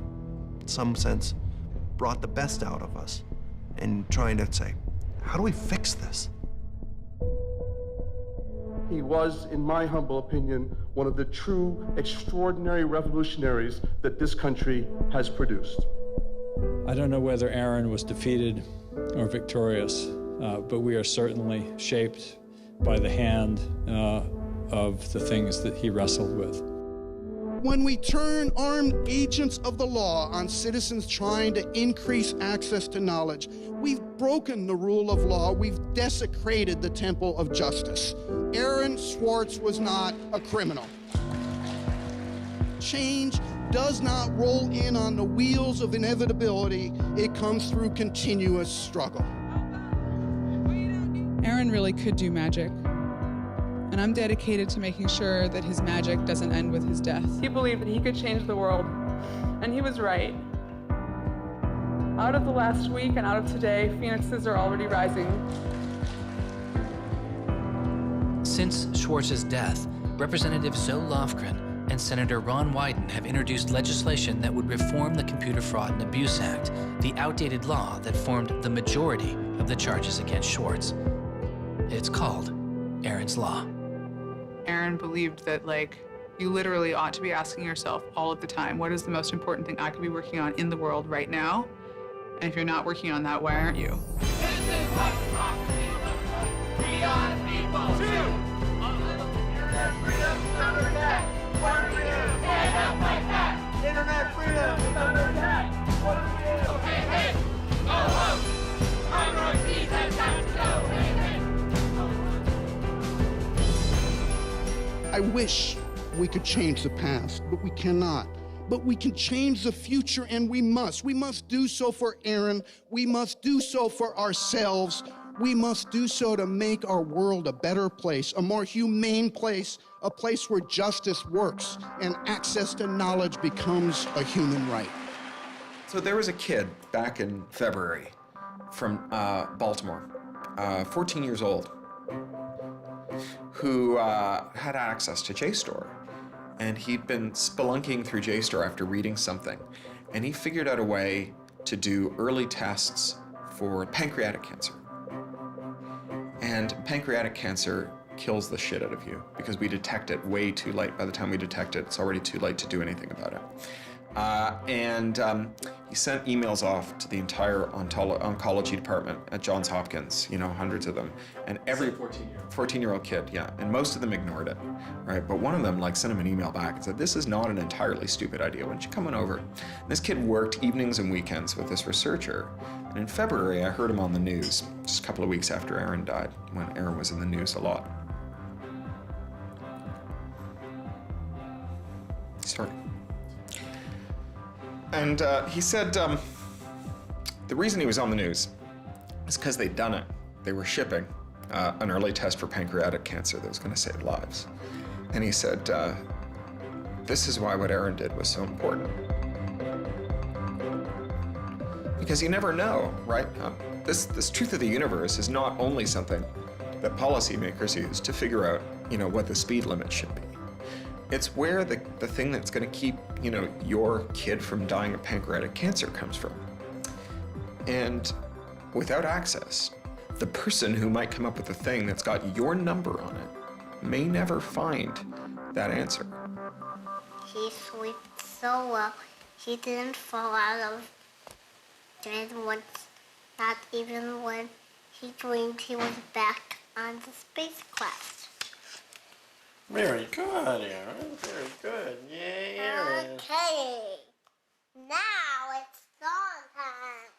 in some sense, brought the best out of us in trying to say, how do we fix this? He was, in my humble opinion, one of the true extraordinary revolutionaries that this country has produced. I don't know whether Aaron was defeated or victorious, but we are certainly shaped by the hand of the things that he wrestled with. When we turn armed agents of the law on citizens trying to increase access to knowledge, we've broken the rule of law, we've desecrated the temple of justice. Aaron Swartz was not a criminal. Change does not roll in on the wheels of inevitability, it comes through continuous struggle. Aaron really could do magic. And I'm dedicated to making sure that his magic doesn't end with his death. He believed that he could change the world, and he was right. Out of the last week and out of today, phoenixes are already rising. Since Swartz's death, Representative Zoe Lofgren and Senator Ron Wyden have introduced legislation that would reform the Computer Fraud and Abuse Act, the outdated law that formed the majority of the charges against Swartz. It's called Aaron's Law. Aaron believed that, you literally ought to be asking yourself all of the time, what is the most important thing I could be working on in the world right now? And if you're not working on that, why aren't you? This is what democracy looks like. We are the people. Internet freedom is under attack. What do we do? Stand up like that. Internet freedom is under attack. What do we do? Hey, hey, go home. Our Northeast has got to go. Hey, hey. I wish we could change the past, but we cannot. but we can change the future, and we must. We must do so for Aaron. We must do so for ourselves. We must do so to make our world a better place, a more humane place, a place where justice works and access to knowledge becomes a human right. So there was a kid back in February from Baltimore, 14 years old, who had access to JSTOR. And he'd been spelunking through JSTOR after reading something. And he figured out a way to do early tests for pancreatic cancer. And pancreatic cancer kills the shit out of you because we detect it way too late. By the time we detect it, it's already too late to do anything about it. He sent emails off to the entire oncology department at Johns Hopkins, you know, hundreds of them. And every 14-year-old kid, yeah. And most of them ignored it, right? But one of them sent him an email back and said, this is not an entirely stupid idea. Why don't you come on over? And this kid worked evenings and weekends with this researcher. And in February, I heard him on the news, just a couple of weeks after Aaron died, when Aaron was in the news a lot. Sorry. And he said the reason he was on the news is because they'd done it. They were shipping an early test for pancreatic cancer that was going to save lives. And he said, this is why what Aaron did was so important. Because you never know, right? This truth of the universe is not only something that policymakers use to figure out, you know, what the speed limit should be. It's where the thing that's going to keep, you know, your kid from dying of pancreatic cancer comes from. And without access, the person who might come up with the thing that's got your number on it may never find that answer. He slept so well, he didn't fall out of bed once, not even when he dreamed he was back on the spacecraft. Very good, Aaron. Very good. Yay, Aaron. Okay. Now it's song time.